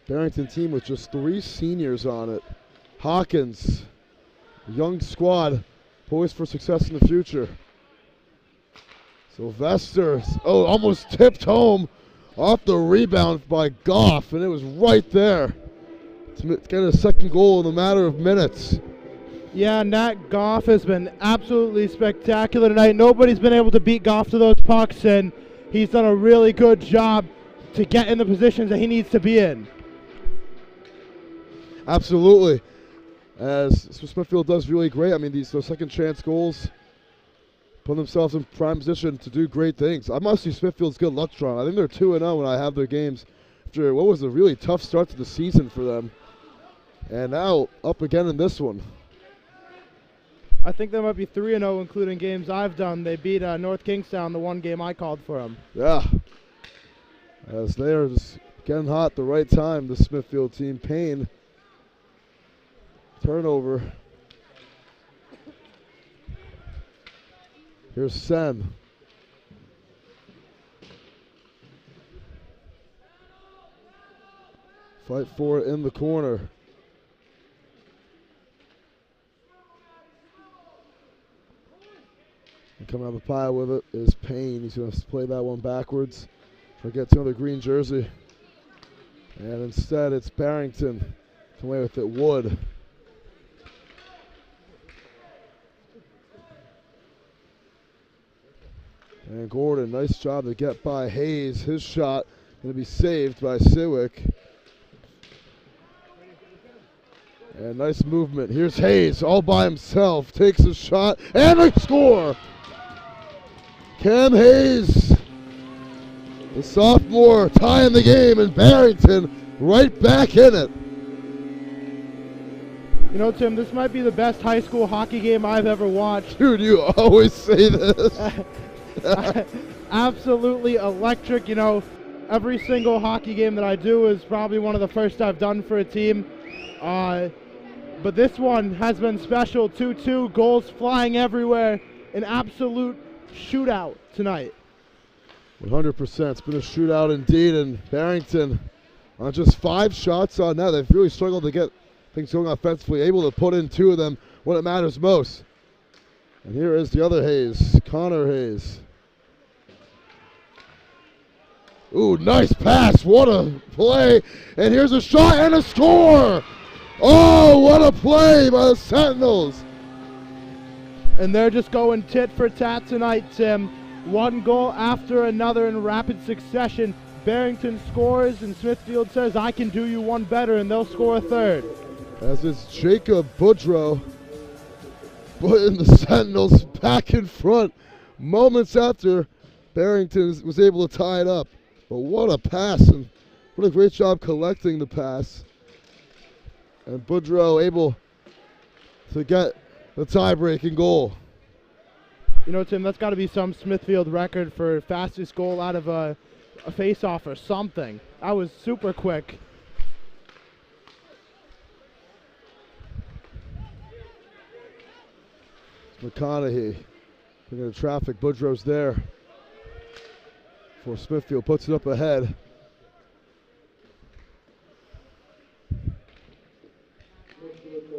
Barrington team with just 3 seniors on it. Hawkins, young squad, poised for success in the future. Sylvester, almost tipped home off the rebound by Goff, and it was right there. It's getting a second goal in a matter of minutes. Yeah, Nat Goff has been absolutely spectacular tonight. Nobody's been able to beat Goff to those pucks, and he's done a really good job to get in the positions that he needs to be in. Absolutely. As Smithfield does really great. I mean, those second chance goals put themselves in prime position to do great things. I must see Smithfield's good luck charm. I think they're 2-0 when I have their games after what was a really tough start to the season for them. And now up again in this one. I think they might be 3-0, including games I've done. They beat North Kingstown, the one game I called for them. Yeah. As they are just getting hot at the right time, the Smithfield team. Payne. Turnover. Here's Sen. Fight for it in the corner. And coming out of the pile with it is Payne. He's going to play that one backwards. Forget to another green jersey. And instead it's Barrington. Come away with it. Wood. And Gordon, nice job to get by Hayes. His shot going to be saved by Siwick. And nice movement. Here's Hayes all by himself. Takes a shot and a score. Cam Hayes, the sophomore, tying the game, and Barrington right back in it. You know, Tim, this might be the best high school hockey game I've ever watched. Dude, you always say this. Absolutely electric. You know, every single hockey game that I do is probably one of the first I've done for a team. But this one has been special. 2-2, goals flying everywhere. An absolute shootout tonight. 100%. It's been a shootout indeed, and Barrington on just 5 shots on net. They've really struggled to get things going offensively, able to put in 2 of them when it matters most. And here is the other Hayes, Connor Hayes. Ooh, nice pass. What a play. And here's a shot and a score. Oh, what a play by the Sentinels. And they're just going tit for tat tonight, Tim. One goal after another in rapid succession. Barrington scores, and Smithfield says, I can do you one better, and they'll score a third. As it's Jacob Boudreau putting the Sentinels back in front moments after Barrington was able to tie it up. But what a pass, and what a great job collecting the pass. And Boudreau able to get the tie-breaking goal. You know, Tim, that's got to be some Smithfield record for fastest goal out of a face-off or something. That was super quick. McConaughey looking at traffic. Boudreau's there. For Smithfield puts it up ahead.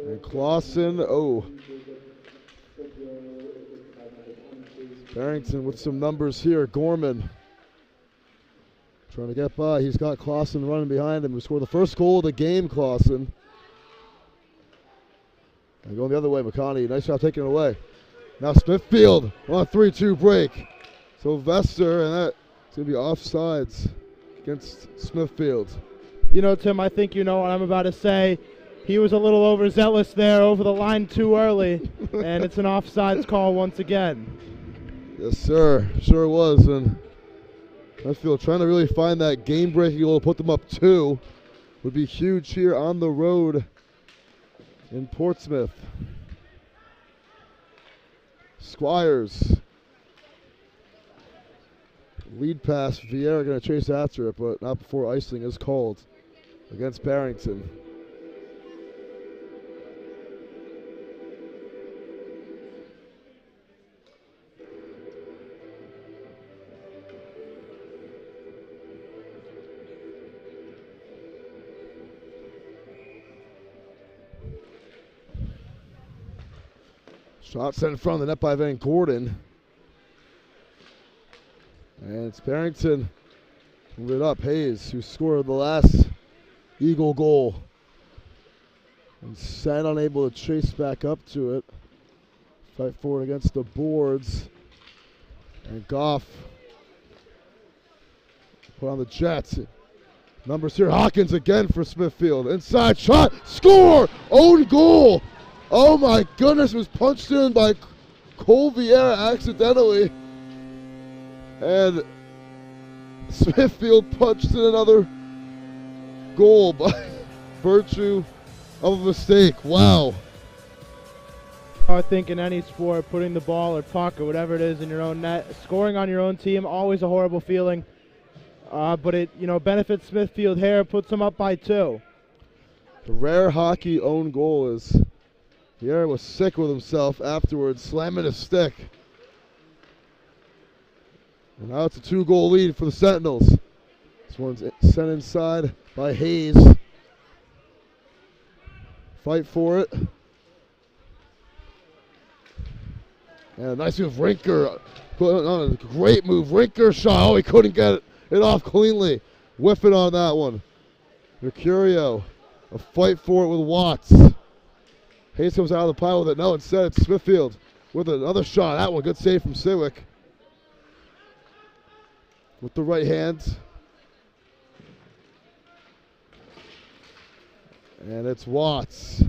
And Clausen, Barrington with some numbers here. Gorman trying to get by. He's got Clausen running behind him, who scored the first goal of the game, Clausen. And going the other way, McConaughey. Nice job taking it away. Now Smithfield on a 3-2 break. Sylvester, and that's going to be offsides against Smithfield. You know, Tim, I think you know what I'm about to say. He was a little overzealous there, over the line too early, and it's an offsides call once again. Yes, sir. Sure was. And Smithfield trying to really find that game-breaking goal to put them up 2. Would be huge here on the road in Portsmouth. Squires. Lead pass. Vieira going to chase after it, but not before icing is called against Barrington. Shot sent in front of the net by Van Gordon. And it's Barrington moving it up. Hayes, who scored the last Eagle goal. And Sen unable to chase back up to it. Fight forward against the boards. And Goff put on the Jets. Numbers here. Hawkins again for Smithfield. Inside shot. Score! Own goal! Oh my goodness, it was punched in by Cole Vieira accidentally. And Smithfield punched in another goal by virtue of a mistake. Wow. I think in any sport, putting the ball or puck or whatever it is in your own net, scoring on your own team, always a horrible feeling. But it, benefits Smithfield here, puts them up by 2. The rare hockey own goal is Vieira was sick with himself afterwards, slamming his stick. And now it's a 2-goal lead for the Sentinels. This one's sent inside by Hayes. Fight for it. And a nice move, Rinker. Put on a great move, Rinker shot. Oh, he couldn't get it off cleanly. Whiffing on that one. Mercurio, a fight for it with Watts. Hayes comes out of the pile with it. No, instead it's Smithfield with another shot. That one, good save from Siwick. With the right hand. And it's Watts.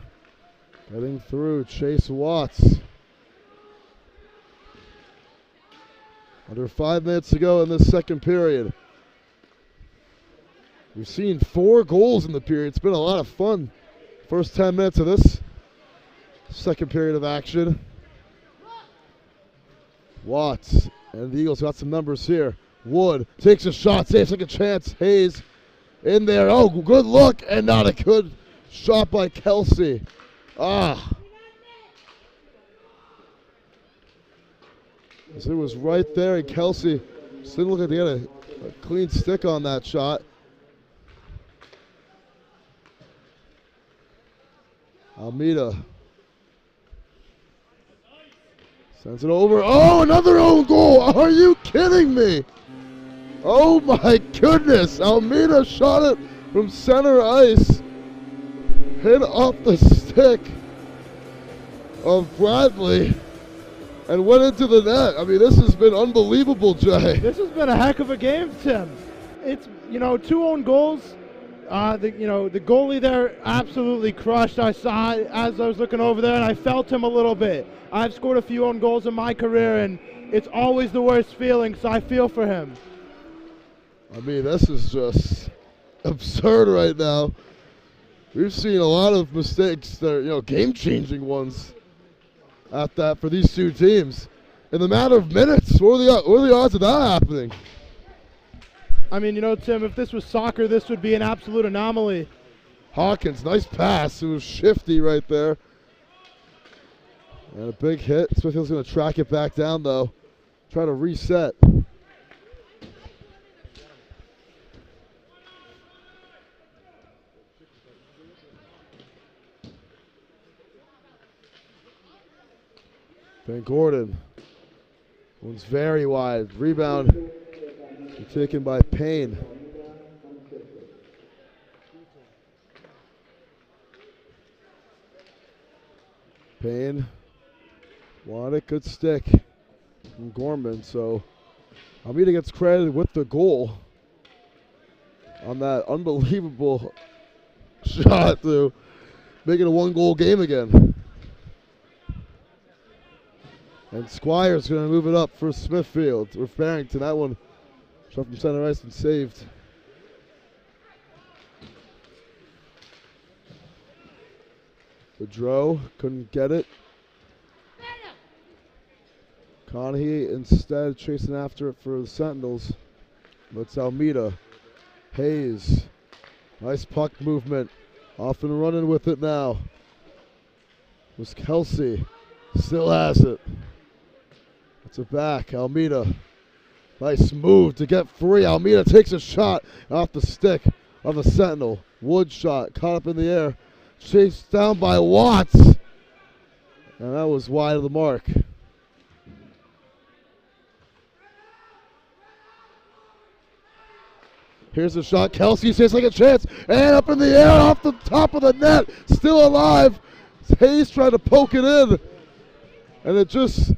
Getting through, Chase Watts. Under 5 minutes to go in this second period. We've seen 4 goals in the period. It's been a lot of fun. First 10 minutes of this second period of action. Watts and the Eagles got some numbers here. Wood takes a shot, saves like a chance. Hayes in there. Oh, good look, and not a good shot by Kelsey. Ah. As it was right there, and Kelsey just didn't look like they had a clean stick on that shot. Almeida sends it over. Oh, another own goal. Are you kidding me? Oh my goodness. Almeida shot it from center ice. Hit off the stick of Bradley and went into the net. I mean, this has been unbelievable, Jay. This has been a heck of a game, Tim. It's, 2 own goals. The goalie there absolutely crushed. I saw it as I was looking over there, and I felt him a little bit. I've scored a few own goals in my career, and it's always the worst feeling, so I feel for him. I mean, this is just absurd right now. We've seen a lot of mistakes that are, game-changing ones at that for these two teams. In the matter of minutes, what are the odds of that happening? I mean, Tim, if this was soccer, this would be an absolute anomaly. Hawkins, nice pass. It was shifty right there. And a big hit. Smithfield's going to track it back down, though. Try to reset. Van Gordon. One's very wide. Rebound taken by Payne. Payne wanted a good stick from Gorman, so Almeida gets credited with the goal on that unbelievable shot to make it a 1-goal game again. And Squire's going to move it up for Smithfield, or Barrington. That one shot from center ice and saved. Boudreau couldn't get it. Conahee instead chasing after it for the Sentinels. That's Almeida. Hayes. Nice puck movement. Off and running with it now. It was Kelsey. Still has it. It's a back. Almeida. Nice move to get free. Almeida takes a shot off the stick of the Sentinel. Wood shot. Caught up in the air. Chased down by Watts. And that was wide of the mark. Here's the shot. Kelsey says like a chance. And up in the air off the top of the net. Still alive. Hayes trying to poke it in. And it just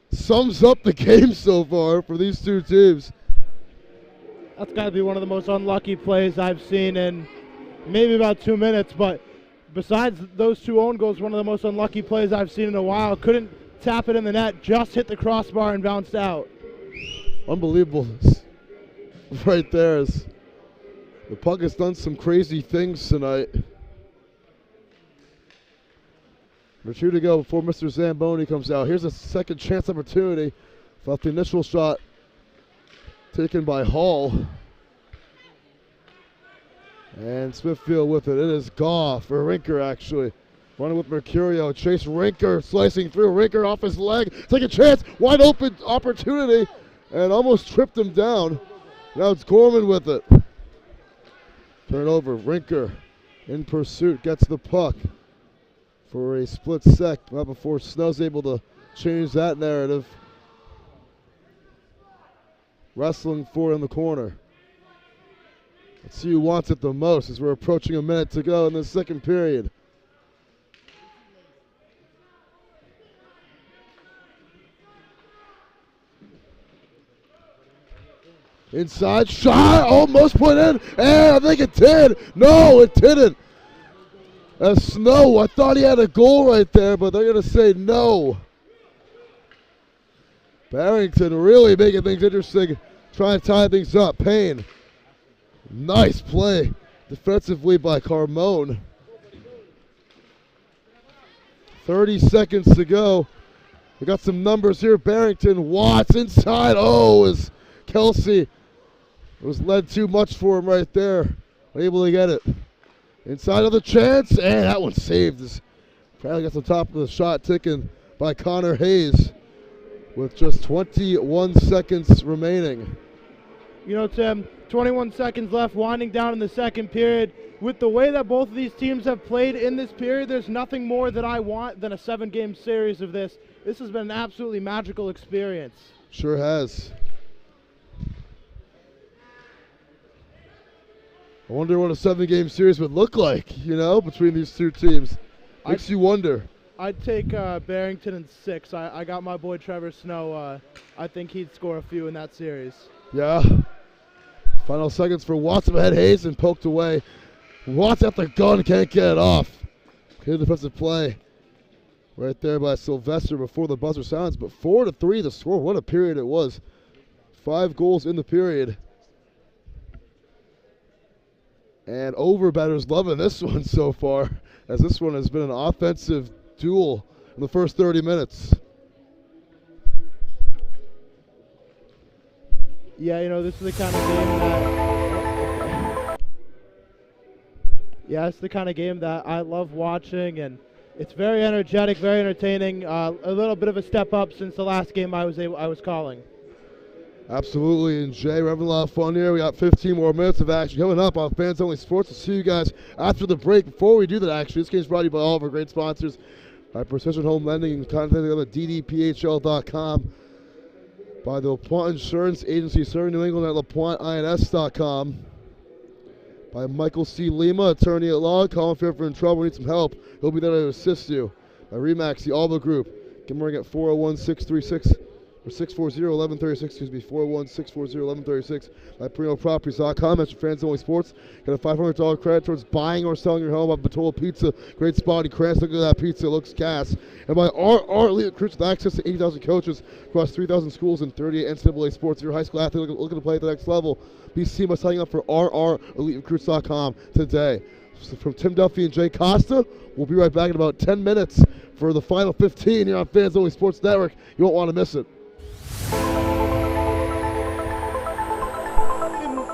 sums up the game so far for these two teams. That's got to be one of the most unlucky plays I've seen in maybe about 2 minutes. But besides those 2 own goals, one of the most unlucky plays I've seen in a while. Couldn't tap it in the net. Just hit the crossbar and bounced out. Unbelievable. Right there is the puck has done some crazy things tonight. There's 2 to go before Mr. Zamboni comes out. Here's a second chance opportunity. Felt the initial shot taken by Hall. And Smithfield with it. It is Goff, or Rinker actually. Running with Mercurio. Chase Rinker slicing through. Rinker off his leg. Take a chance. Wide open opportunity. And almost tripped him down. Now it's Gorman with it. Turnover. Rinker in pursuit. Gets the puck for a split sec. Right before Snow's able to change that narrative. Wrestling for in the corner. Let's see who wants it the most as we're approaching a minute to go in the second period. Inside shot, almost put in, and I think it did. No, it didn't. As Snow, I thought he had a goal right there, but they're going to say no. Barrington really making things interesting, trying to tie things up. Payne, nice play defensively by Carmone. 30 seconds to go. We got some numbers here. Barrington, Watts inside. Oh, is Kelsey. It was led too much for him right there. Able to get it. Inside of the chance, and that one saved. Apparently gets on top of the shot taken by Connor Hayes with just 21 seconds remaining. You know, Tim, 21 seconds left, winding down in the second period. With the way that both of these teams have played in this period, there's nothing more that I want than a 7-game series of this. This has been an absolutely magical experience. Sure has. I wonder what a 7-game series would look like, you know, between these two teams. Makes you wonder. I'd take Barrington in 6. I got my boy Trevor Snow. I think he'd score a few in that series. Yeah. Final seconds for Watts ahead. Hayes and poked away. Watts at the gun, can't get it off. Good defensive play right there by Sylvester before the buzzer sounds. But 4-3 the score. What a period it was. 5 goals in the period. And overbettors loving this one so far, as this one has been an offensive duel in the first 30 minutes. Yeah, you know, this is the kind of game that... Yeah, it's the kind of game that I love watching, and it's very energetic, very entertaining. A little bit of a step up since the last game I was calling. Absolutely, and Jay, we're having a lot of fun here. We got 15 more minutes of action coming up on Fans Only Sports. We'll see you guys after the break. Before we do that, actually, this game is brought to you by all of our great sponsors, by Precision Home Lending and contact them at ddphl.com, by the LaPointe Insurance Agency serving New England at lapointeins.com, by Michael C. Lima, attorney at law. Call him if you're ever in trouble, need some help. He'll be there to assist you. By Remax, the Alba Group. Give them a ring at 401-636 or 640-1136, excuse me, 401-640-1136. By PerinoProperties.com. That's your Fans Only Sports. Got a $500 credit towards buying or selling your home. By Batola Pizza, great spot in Crans. Look at that pizza, it looks gas. And by RR Elite Recruits with access to 80,000 coaches across 3,000 schools and 38 NCAA sports. If you're a high school athlete looking to play at the next level, be seen by signing up for RREliteRecruits.com today. So from Tim Duffy and Jay Costa, we'll be right back in about 10 minutes for the final 15 here on Fans Only Sports Network. You won't want to miss it.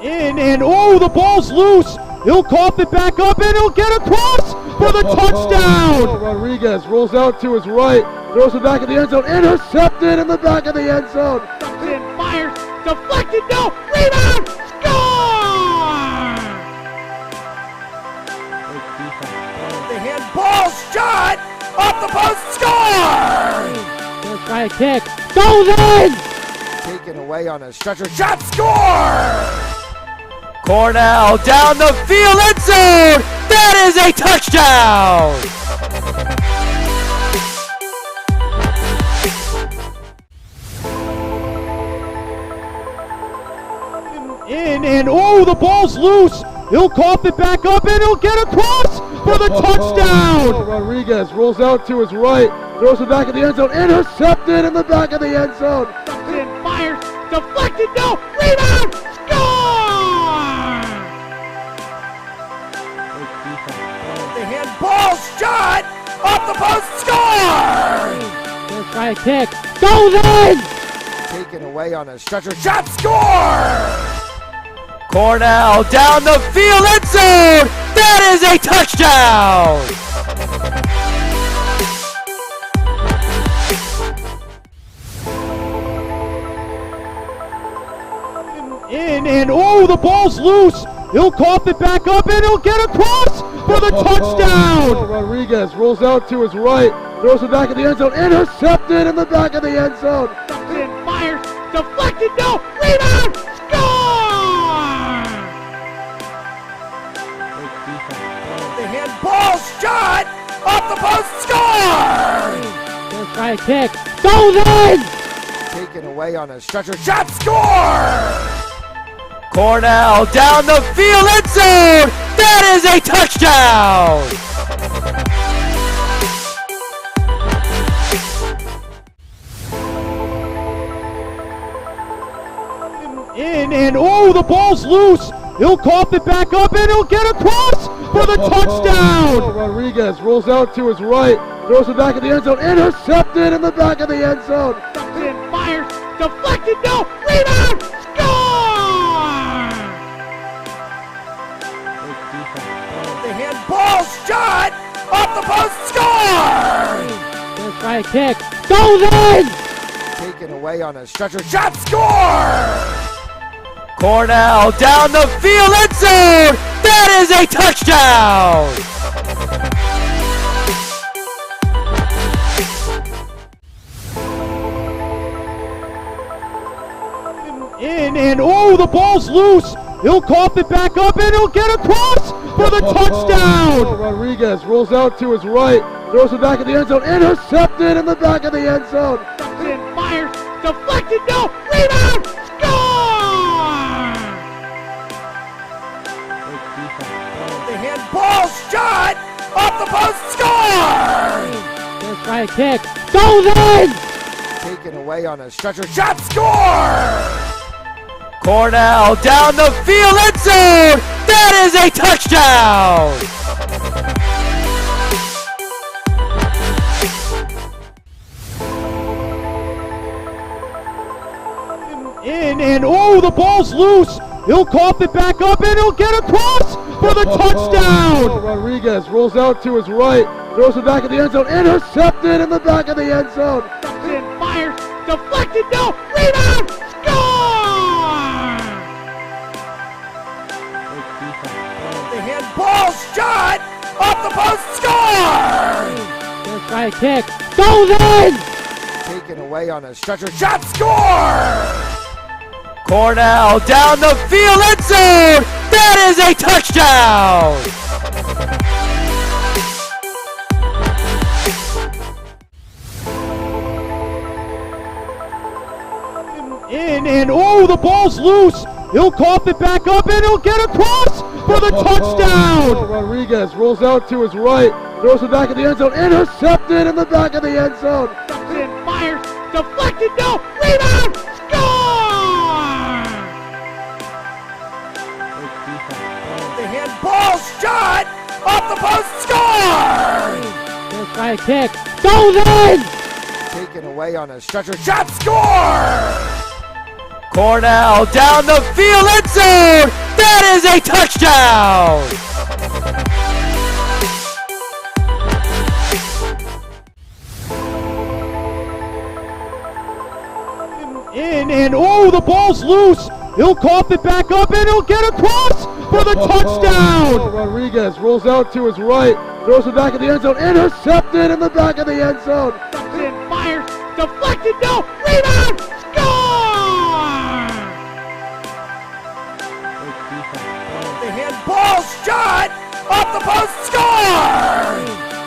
And oh, the ball's loose. He'll cough it back up, and he'll get across for the touchdown. Rodriguez rolls out to his right, throws it back in the end zone, intercepted in the back of the end zone. And fires, deflected, no, rebound, score! The handball shot off the post, score! Gonna try a kick, goes in! Taken away on a stretcher, shot, score! Cornell down the field, end zone! That is a touchdown! And oh, the ball's loose. He'll cough it back up, and he'll get across for the touchdown. Rodriguez rolls out to his right, throws it back in the end zone, intercepted in the back of the end zone. And fires, deflected, no, rebound, score! The handball shot off the post, score! Gonna try a kick, goes in! Taken away on a stretcher, shot, score! Cornell down the field, end zone! That is a touchdown! And oh, the ball's loose. He'll cough it back up, and he'll get across for the touchdown. Rodriguez rolls out to his right, throws it back in the end zone, intercepted in the back of the end zone. And fires, deflected, no, rebound, score! The handball shot off the post, score! Gonna try a kick, goes in! Taken away on a stretcher, shot, score! Cornell down the field, end zone! That is a touchdown! And oh, the ball's loose. He'll cough it back up, and he'll get across for the touchdown. Rodriguez rolls out to his right, throws it back in the end zone, intercepted in the back of the end zone. And fires, deflected, no, rebound, score! Right kick. Goes in! Taken away on a stretcher. Shot score! Cornell down the field, end zone! That is a touchdown! In and oh, the ball's loose. He'll cough it back up and he'll get across for the touchdown. Rodriguez rolls out to his right, throws it back in the end zone, intercepted in the back of the end zone. Fires, deflected, no, rebound, score! The handball shot off the post, score! First right kick, goes in! Taken away on a stretcher, shot score! Cornell down the field, end zone! That is a touchdown! In and oh, the ball's loose. He'll cough it back up and he'll get across for the touchdown. Rodriguez rolls out to his right, throws it back in the end zone, intercepted in the back of the end zone. Fires, deflected, no, rebound, score! The handball shot off the post, score! First right kick, goes in! Taken away on a stretcher, shot score! Cornell down the field, end zone! That is a touchdown! In and oh, the ball's loose. He'll cough it back up and he'll get across for the touchdown. Rodriguez rolls out to his right, throws it back in the end zone, intercepted in the back of the end zone. Fires, deflected, no, rebound, score! The handball shot off the post, score! First right kick, goes in! Taken away on a stretcher, shot score! Cornell down the field, end zone! That is a touchdown! In and oh, the ball's loose. He'll cough it back up and he'll get across for the touchdown. Rodriguez rolls out to his right, throws it back in the end zone, intercepted in the back of the end zone. Fires, deflected, no, rebound, score! The handball shot off the post, score!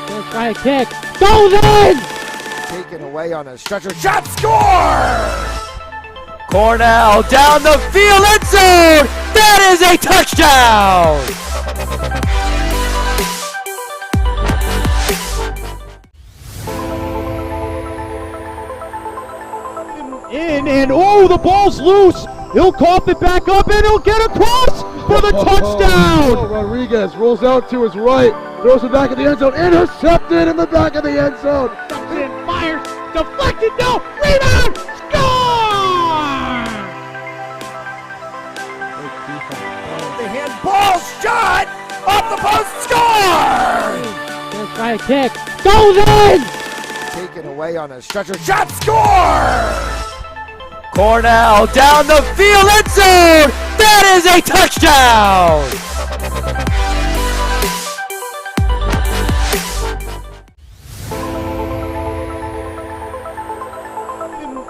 First right kick, goes in! Taken away on a stretcher, shot score! Cornell down the field, end zone! That is a touchdown! In and oh, the ball's loose. He'll cough it back up and he'll get across for the touchdown. Rodriguez rolls out to his right, throws it back in the end zone, intercepted in the back of the end zone. Fires, deflected, no, rebound, score! The handball shot off the post, score! First right kick, goes in! Taken away on a stretcher, shot score! Cornell down the field, end zone! That is a touchdown!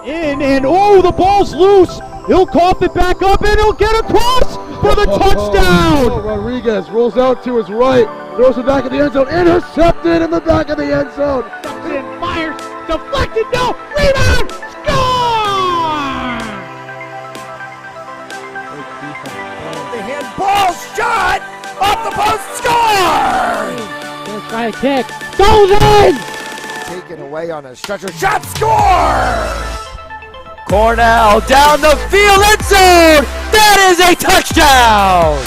In and oh, the ball's loose. He'll cough it back up and he'll get across for the touchdown. Rodriguez rolls out to his right, throws it back in the end zone, intercepted in the back of the end zone. Fires, deflected, no, rebound, score! The handball shot off the post, score! First right kick, goes in! Taken away on a stretcher, shot score! Cornell down the field, end zone! That is a touchdown!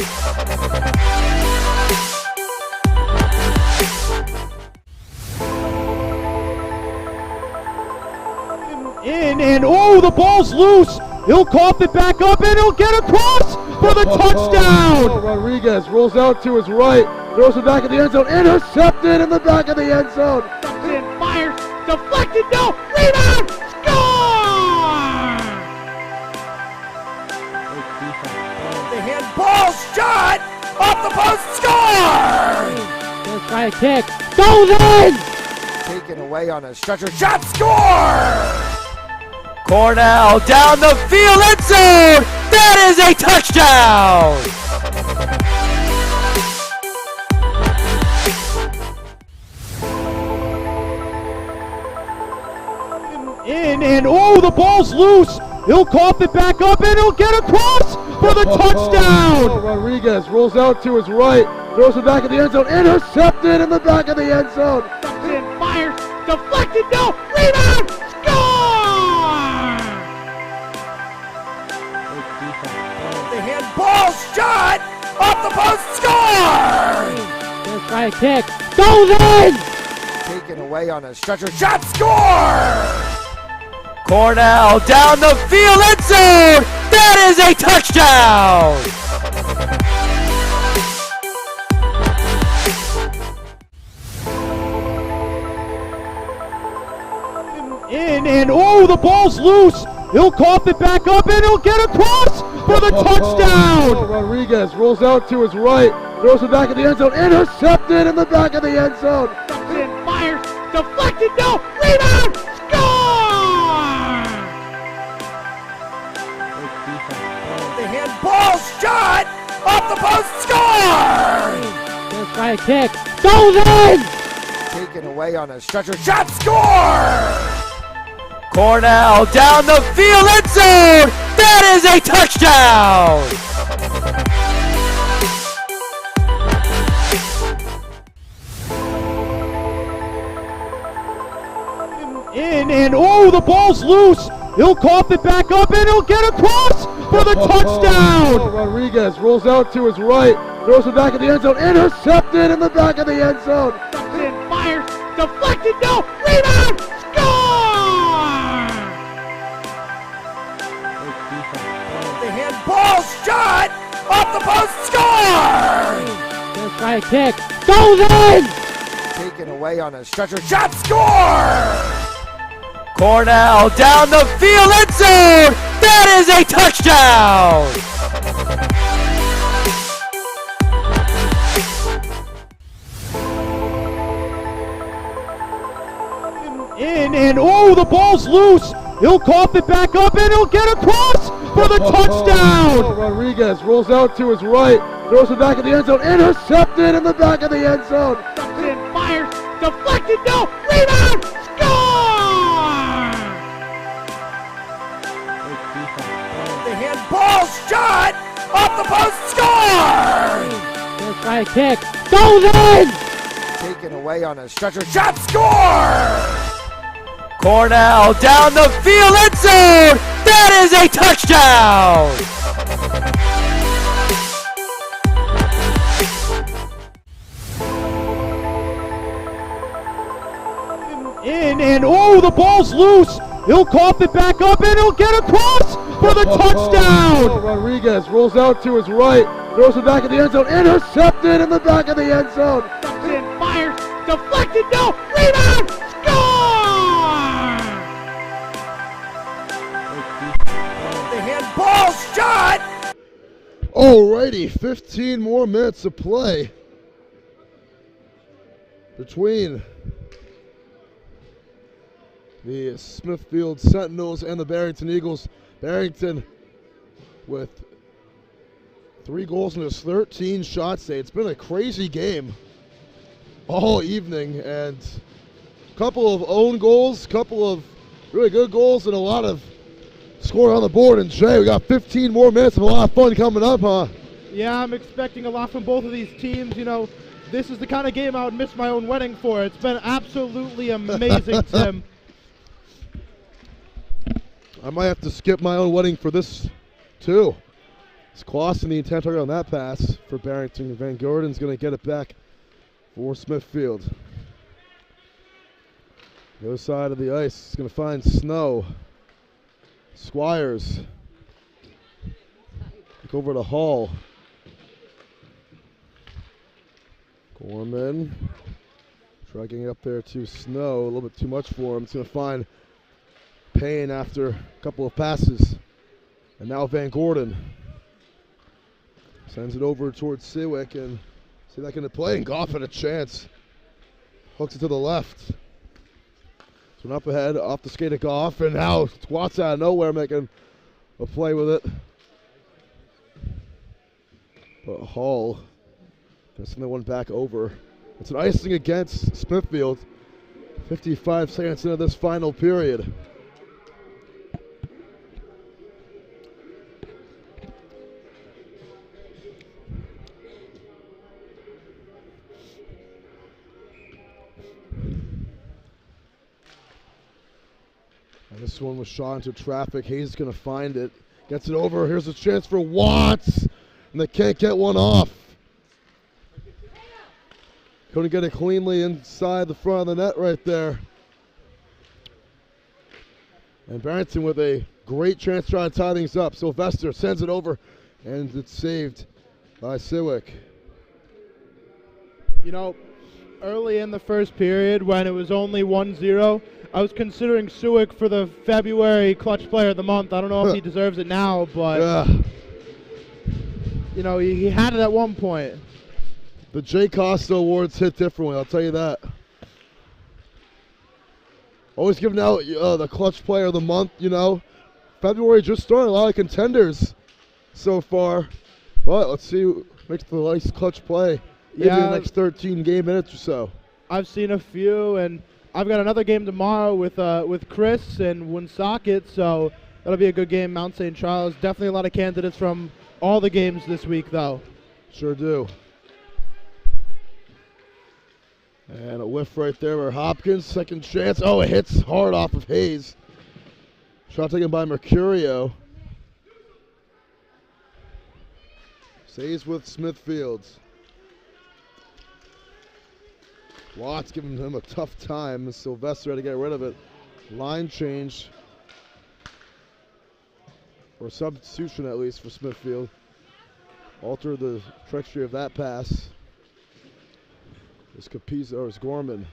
In and oh, the ball's loose. He'll cough it back up and he'll get across for the touchdown. Rodriguez rolls out to his right, throws it back in the end zone, intercepted in the back of the end zone. Fires, deflected, no, rebound, score! The handball shot off the post, score! Gonna try a kick, goes in! Taken away on a stretcher, shot, score! Cornell down the field, end zone! That is a touchdown! In, and oh, the ball's loose! He'll cough it back up and he'll get across for the touchdown! Rodriguez rolls out to his right, throws it back in the end zone, intercepted in the back of the end zone. And fires, deflected, no, rebound, score! The handball shot off the post, score! Gonna try a kick, goes in! Taken away on a stretcher, shot, score! Cornell down the field, end zone! That is a touchdown! In, and oh, the ball's loose! He'll cough it back up and he'll get across for the touchdown! Rodriguez rolls out to his right, throws it back in the end zone, intercepted in the back of the end zone. And fires, deflected, no, rebound, score! The handball shot off the post, score! Gonna try a kick, goes in! Taken away on a stretcher, shot, score! Cornell down the field, end zone! That is a touchdown! In, and oh, the ball's loose! He'll cough it back up and he'll get across for the touchdown! Rodriguez rolls out to his right, throws it back in the end zone, intercepted in the back of the end zone. And fires, deflected, no, rebound, score! The handball shot off the post, score! Gonna try a kick, goes in! Taken away on a stretcher, shot, score! Cornell down the field, end zone! That is a touchdown! In, and oh, the ball's loose! He'll cough it back up and he'll get across for the touchdown! Rodriguez rolls out to his right, throws it back in the end zone, intercepted in the back of the end zone. And fires, deflected, no, rebound, score! The handball shot off the post, score! Gonna try a kick, goes in! Taken away on a stretcher, shot, score! Cornell down the field, end zone! That is a touchdown! In, and oh, the ball's loose! He'll cough it back up and he'll get across for the touchdown! Rodriguez rolls out to his right, throws it back in the end zone, intercepted in the back of the end zone. And fires, deflected, no, rebound, score! The handball shot! Alrighty, 15 more minutes of play between the Smithfield Sentinels and the Barrington Eagles. Barrington with 3 goals in his 13 shots today. It's been a crazy game all evening, and a couple of own goals, couple of really good goals, and a lot of score on the board. And Jay, we got 15 more minutes of a lot of fun coming up, huh? Yeah, I'm expecting a lot from both of these teams. You know, this is the kind of game I would miss my own wedding for. It's been absolutely amazing, Tim. I might have to skip my own wedding for this, too. It's Clausen the intent target on that pass for Barrington. Van Gordon's going to get it back for Smithfield. The other side of the ice is going to find Snow. Squires. Look over to Hall. Gorman Try getting up there to Snow. A little bit too much for him. It's going to find Payne after a couple of passes. And now Van Gordon sends it over towards Siwick, and see that going to play, and Goff had a chance. Hooks it to the left. So up ahead, off the skate of Goff, and now Watts out of nowhere making a play with it. But Hall gonna send that one back over. It's an icing against Smithfield. 55 seconds into this final period. And this one was shot into traffic. Hayes is going to find it. Gets it over. Here's a chance for Watts. And they can't get one off. Couldn't get it cleanly inside the front of the net right there. And Barrington with a great chance to try to tie things up. Sylvester sends it over, and it's saved by Siwick. You know, early in the first period when it was only 1-0, I was considering Siwick for the February Clutch Player of the Month. I don't know if he deserves it now, but you know, he had it at one point. The Jay Costa Awards hit differently, I'll tell you that. Always giving out the Clutch Player of the Month, you know. February just started, a lot of contenders so far. But let's see who makes the nice clutch play in the next 13 game minutes or so. I've seen a few, and I've got another game tomorrow with Chris and Woonsocket, so that'll be a good game. Mount St. Charles. Definitely a lot of candidates from all the games this week, though. Sure do. And a whiff right there for Hopkins. Second chance. Oh, it hits hard off of Hayes. Shot taken by Mercurio. Stays with Smithfield. Watts giving him a tough time. Sylvester had to get rid of it. Line change. Or substitution at least for Smithfield. Alter the trajectory of that pass. It's Capizzo, or it's Gorman.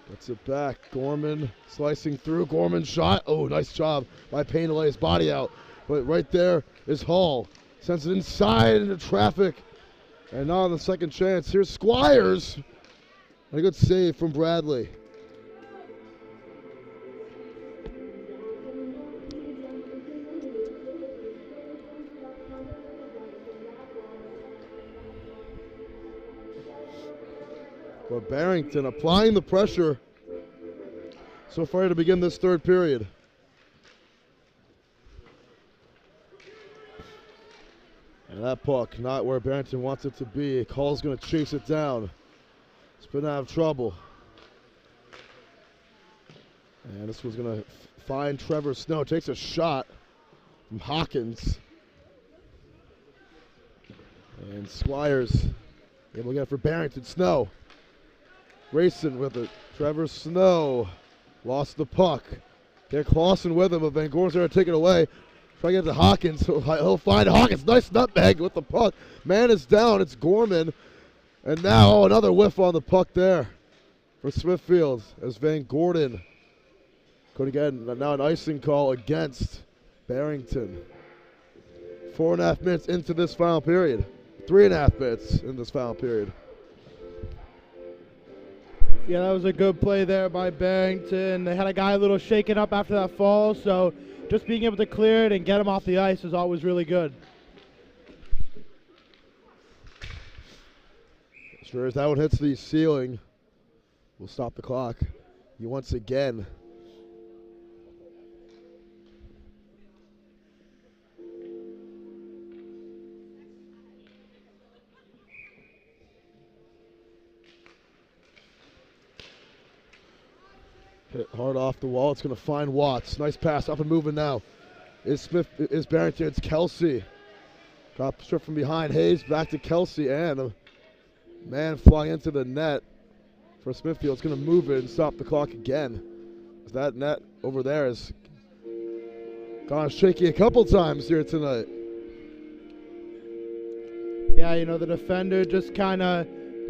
Gets it back. Gorman slicing through. Gorman shot. Oh, nice job by Payne to lay his body out. But right there is Hall. Sends it inside into traffic. And now on the second chance, here's Squires. And a good save from Bradley. But Barrington applying the pressure so far to begin this third period. And that puck, not where Barrington wants it to be. Call's going to chase it down. It's been out of trouble. And this one's going to find Trevor Snow. Takes a shot from Hawkins. And Squires able to get it for Barrington. Snow racing with it. Trevor Snow lost the puck. Get Clausen with him, but Van Gordon's there to take it away. Try to get it to Hawkins. He'll find Hawkins. Nice nutmeg with the puck. Man is down. It's Gorman. And now another whiff on the puck there for Smithfield as Van Gordon could get now an icing call against Barrington. 4.5 minutes into this final period. 3.5 minutes in this final period. Yeah, that was a good play there by Barrington. They had a guy a little shaken up after that fall, so just being able to clear it and get him off the ice is always really good. Sure as that one hits the ceiling, we'll stop the clock. He once again hit hard off the wall. It's going to find Watts. Nice pass, up and moving now. Is Barrington? It's Kelsey. Drop strip from behind. Hayes back to Kelsey, and a man flying into the net for Smithfield. It's going to move it and stop the clock again. That net over there has gone shaky a couple times here tonight. Yeah, you know, the defender just kind of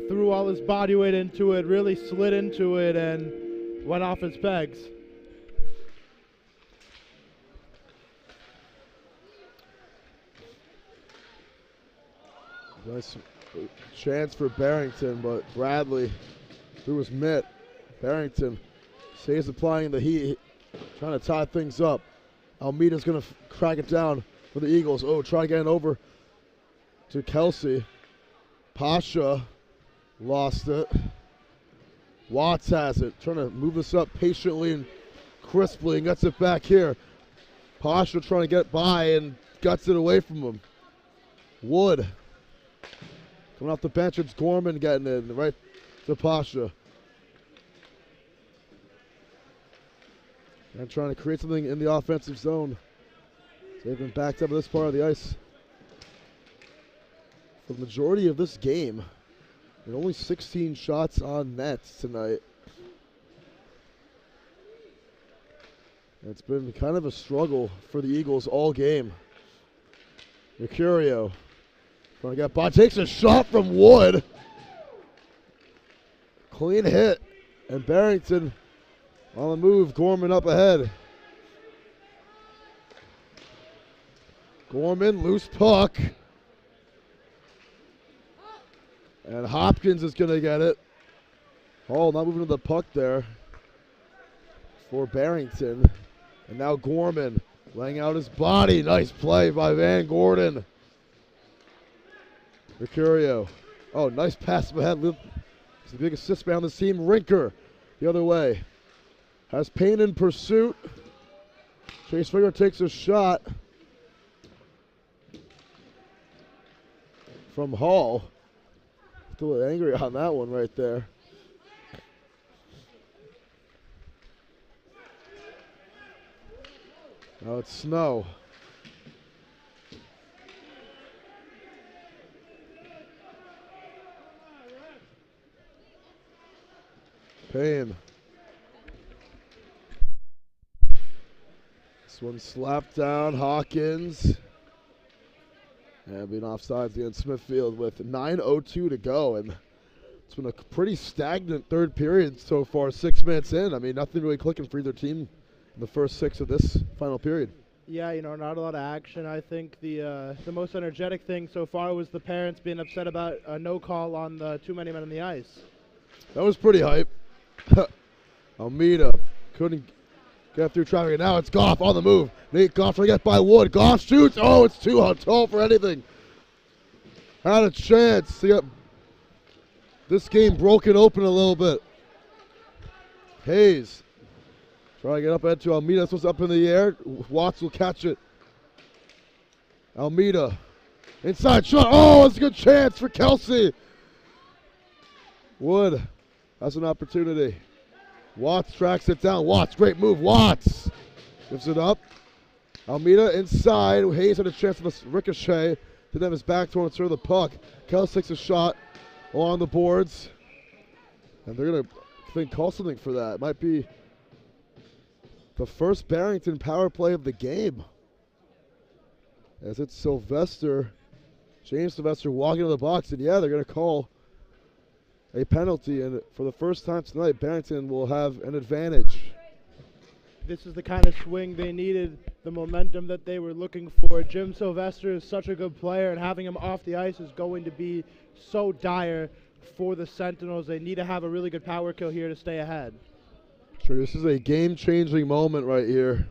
threw all his body weight into it, really slid into it, and went off his pegs. Nice chance for Barrington, but Bradley through his mitt. Barrington stays applying the heat, trying to tie things up. Almeida's going to crack it down for the Eagles. Oh, try to get it over to Kelsey. Pasha lost it. Watts has it, trying to move this up patiently and crisply and gets it back here. Pasha trying to get by and guts it away from him. Wood coming off the bench, it's Gorman getting in right to Pasha. And trying to create something in the offensive zone. They've been backed up at this part of the ice for the majority of this game. And only 16 shots on net tonight. It's been kind of a struggle for the Eagles all game. Mercurio trying to get by, takes a shot from Wood. Clean hit. And Barrington on the move, Gorman up ahead. Gorman, loose puck. And Hopkins is going to get it. Oh, not moving to the puck there for Barrington. And now Gorman laying out his body. Nice play by Van Gordon. Mercurio. Oh, nice pass ahead. It's the big assist man on this team. Rinker the other way. Has Payne in pursuit. Chase Finger takes a shot from Hall. Still angry on that one right there. Now it's Snow. Payne. This one slapped down. Hawkins. And being offsides against Smithfield with 9:02 to go. And it's been a pretty stagnant third period so far, 6 minutes in. I mean, nothing really clicking for either team in the first 6 of this final period. Yeah, you know, not a lot of action. I think the most energetic thing so far was the parents being upset about a no call on the too many men on the ice. That was pretty hype. Almeida couldn't get through traffic, and now it's Goff on the move. Nate Goff trying to get by Wood. Goff shoots. Oh, it's too tall for anything. Had a chance to get this game broken open a little bit. Hayes trying to get up into Almeida. This was up in the air. Watts will catch it. Almeida. Inside shot. Oh, it's a good chance for Kelsey. Wood has an opportunity. Watts tracks it down. Watts, great move. Watts gives it up. Almeida inside. Hayes had a chance on the ricochet. Didn't have his back to serve the puck. Kelsey takes a shot along the boards. And they're going to, I think, call something for that. It might be the first Barrington power play of the game. As it's Sylvester, James Sylvester walking to the box. And yeah, they're going to call a penalty, and for the first time tonight, Barrington will have an advantage. This is the kind of swing they needed, the momentum that they were looking for. Jim Sylvester is such a good player, and having him off the ice is going to be so dire for the Sentinels. They need to have a really good power kill here to stay ahead. Sure, this is a game-changing moment right here,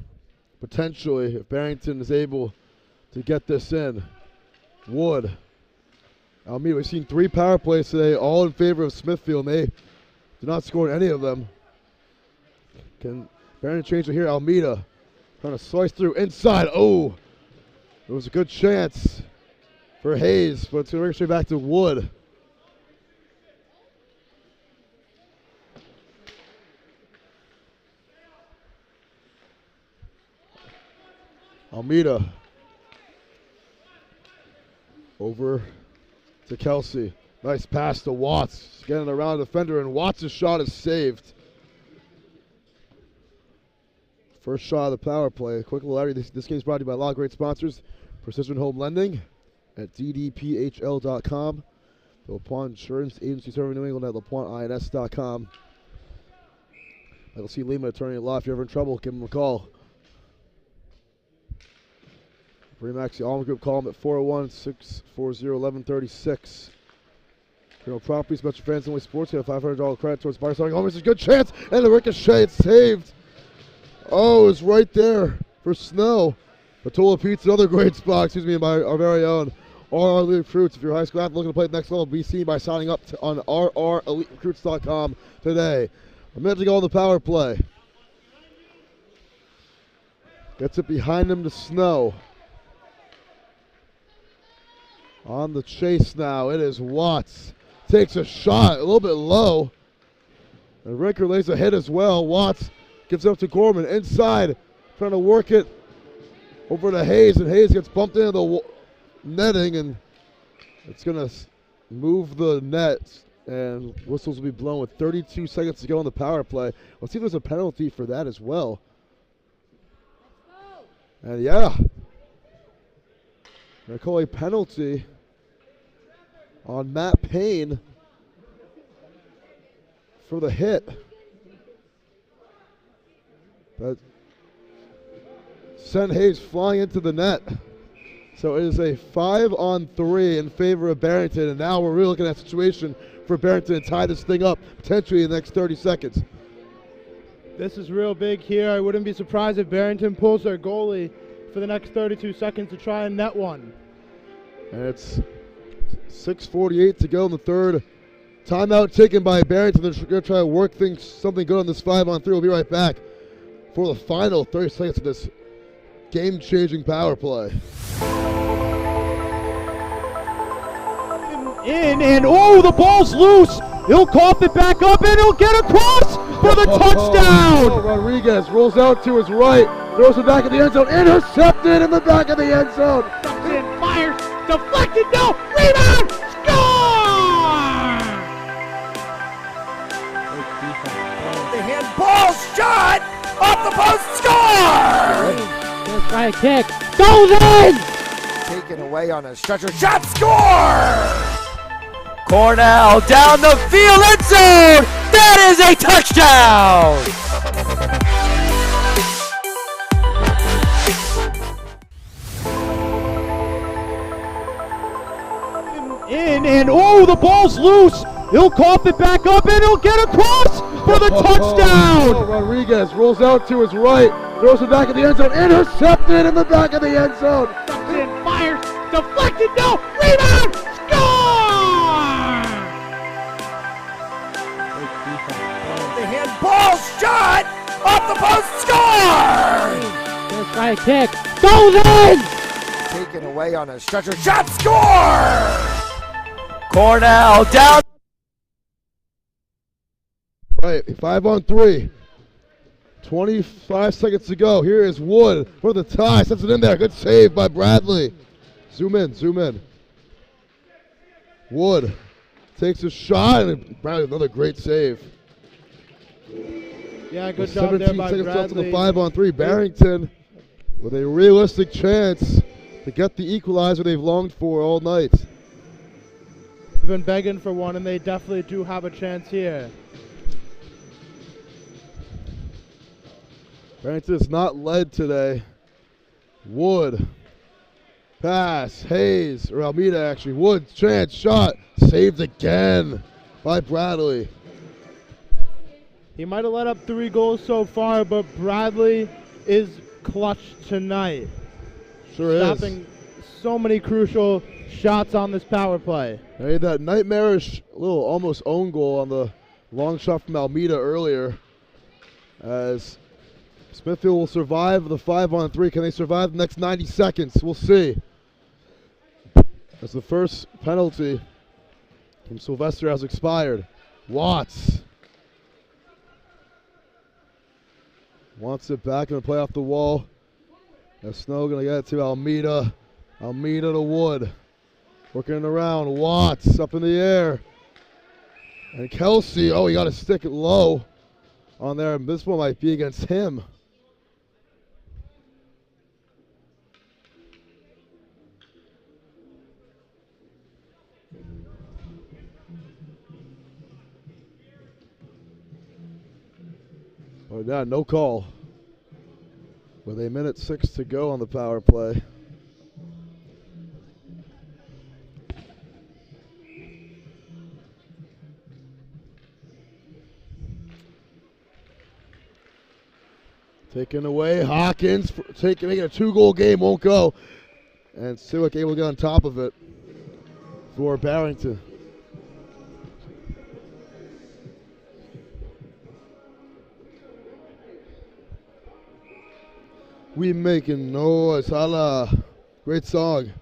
potentially, if Barrington is able to get this in. Wood. Almeida, we've seen 3 power plays today, all in favor of Smithfield. They did not score any of them. Can Barrington change it here? Almeida trying to slice through inside. Oh, it was a good chance for Hayes, but it's going to ricochet back to Wood. Almeida over to Kelsey. Nice pass to Watts. Getting around the defender, and Watts' shot is saved. First shot of the power play. Quick little area. This game is brought to you by a lot of great sponsors. Precision Home Lending, at ddphl.com. The LaPointe Insurance Agency serving New England at lapointeins.com. Michael C. Lehman, attorney at law. If you're ever in trouble, give him a call. Remax, the Alma Group, call him at 401-640-1136. Colonel Properties, Metro Fans Only Sports, you have $500 credit towards buyer starting home. It's a good chance, and the ricochet, it's saved. Oh, it's right there for Snow. Patola Pizza, another great spot, by our very own RR Elite Recruits. If you're a high school athlete looking to play at the next level, be seen by signing up on rreliterecruits.com today. A minute to go on the power play. Gets it behind him to Snow. On the chase now, it is Watts. Takes a shot, a little bit low. And Rinker lays a hit as well. Watts gives it up to Gorman inside, trying to work it over to Hayes, and Hayes gets bumped into the netting, and it's going to move the net, and whistles will be blown with 32 seconds to go on the power play. Let's see if there's a penalty for that as well. And yeah, they're calling a penalty on Matt Payne for the hit. That sent Hayes flying into the net. So it is a 5-on-3 in favor of Barrington, and now we're really looking at a situation for Barrington to tie this thing up potentially in the next 30 seconds. This is real big here. I wouldn't be surprised if Barrington pulls their goalie for the next 32 seconds to try and net one. And it's 6:48 to go in the third. Timeout taken by Barrington. They're going to try to work something good on this 5-on-3. We'll be right back for the final 30 seconds of this game-changing power play. And oh, the ball's loose. He'll cough it back up, and he'll get across for the touchdown. Oh, Rodriguez rolls out to his right, throws it back in the end zone, intercepted in the back of the end zone. And fires, deflected, no, rebound, score! The handball shot off the post, score! Let's try a kick, goes in! Taken away on a stretcher, shot, score! Cornell down the field, end zone! That is a touchdown! And oh, the ball's loose. He'll cough it back up, and he'll get across for the touchdown. Oh, Rodriguez rolls out to his right, throws it back in the end zone, intercepted in the back of the end zone. And fires, deflected, no, rebound, score! The handball shot off the post, score! Let's try a kick, goes in! Taken away on a stretcher, shot, score! Cornell down. Right, 5-on-3. 25 seconds to go. Here is Wood for the tie. Sets it in there. Good save by Bradley. Zoom in. Wood takes a shot, and Bradley, another great save. Yeah, good job there 17 by seconds left to the Bradley. 5-on-3. Barrington with a realistic chance to get the equalizer they've longed for all night. They've been begging for one, and they definitely do have a chance here. Barrington is not led today. Wood. Pass. Hayes. Or Almeida, actually. Wood. Chance. Shot. Saved again by Bradley. He might have let up 3 goals so far, but Bradley is clutch tonight. Sure Stopping so many crucial shots on this power play. Hey, that nightmarish little almost own goal on the long shot from Almeida earlier. As Smithfield will survive the 5-on-3. Can they survive the next 90 seconds? We'll see. As the first penalty from Sylvester has expired. Watts wants it back, going to play off the wall. As Snow going to get it to Almeida. Almeida to Wood. Working it around. Watts up in the air. And Kelsey, oh, he got to stick it low on there. This one might be against him. Oh, yeah, no call. With 1:06 to go on the power play. Taken away, Hawkins making a 2-goal game, won't go. And Siwick able to get on top of it for Barrington. We making noise, holla. Great song.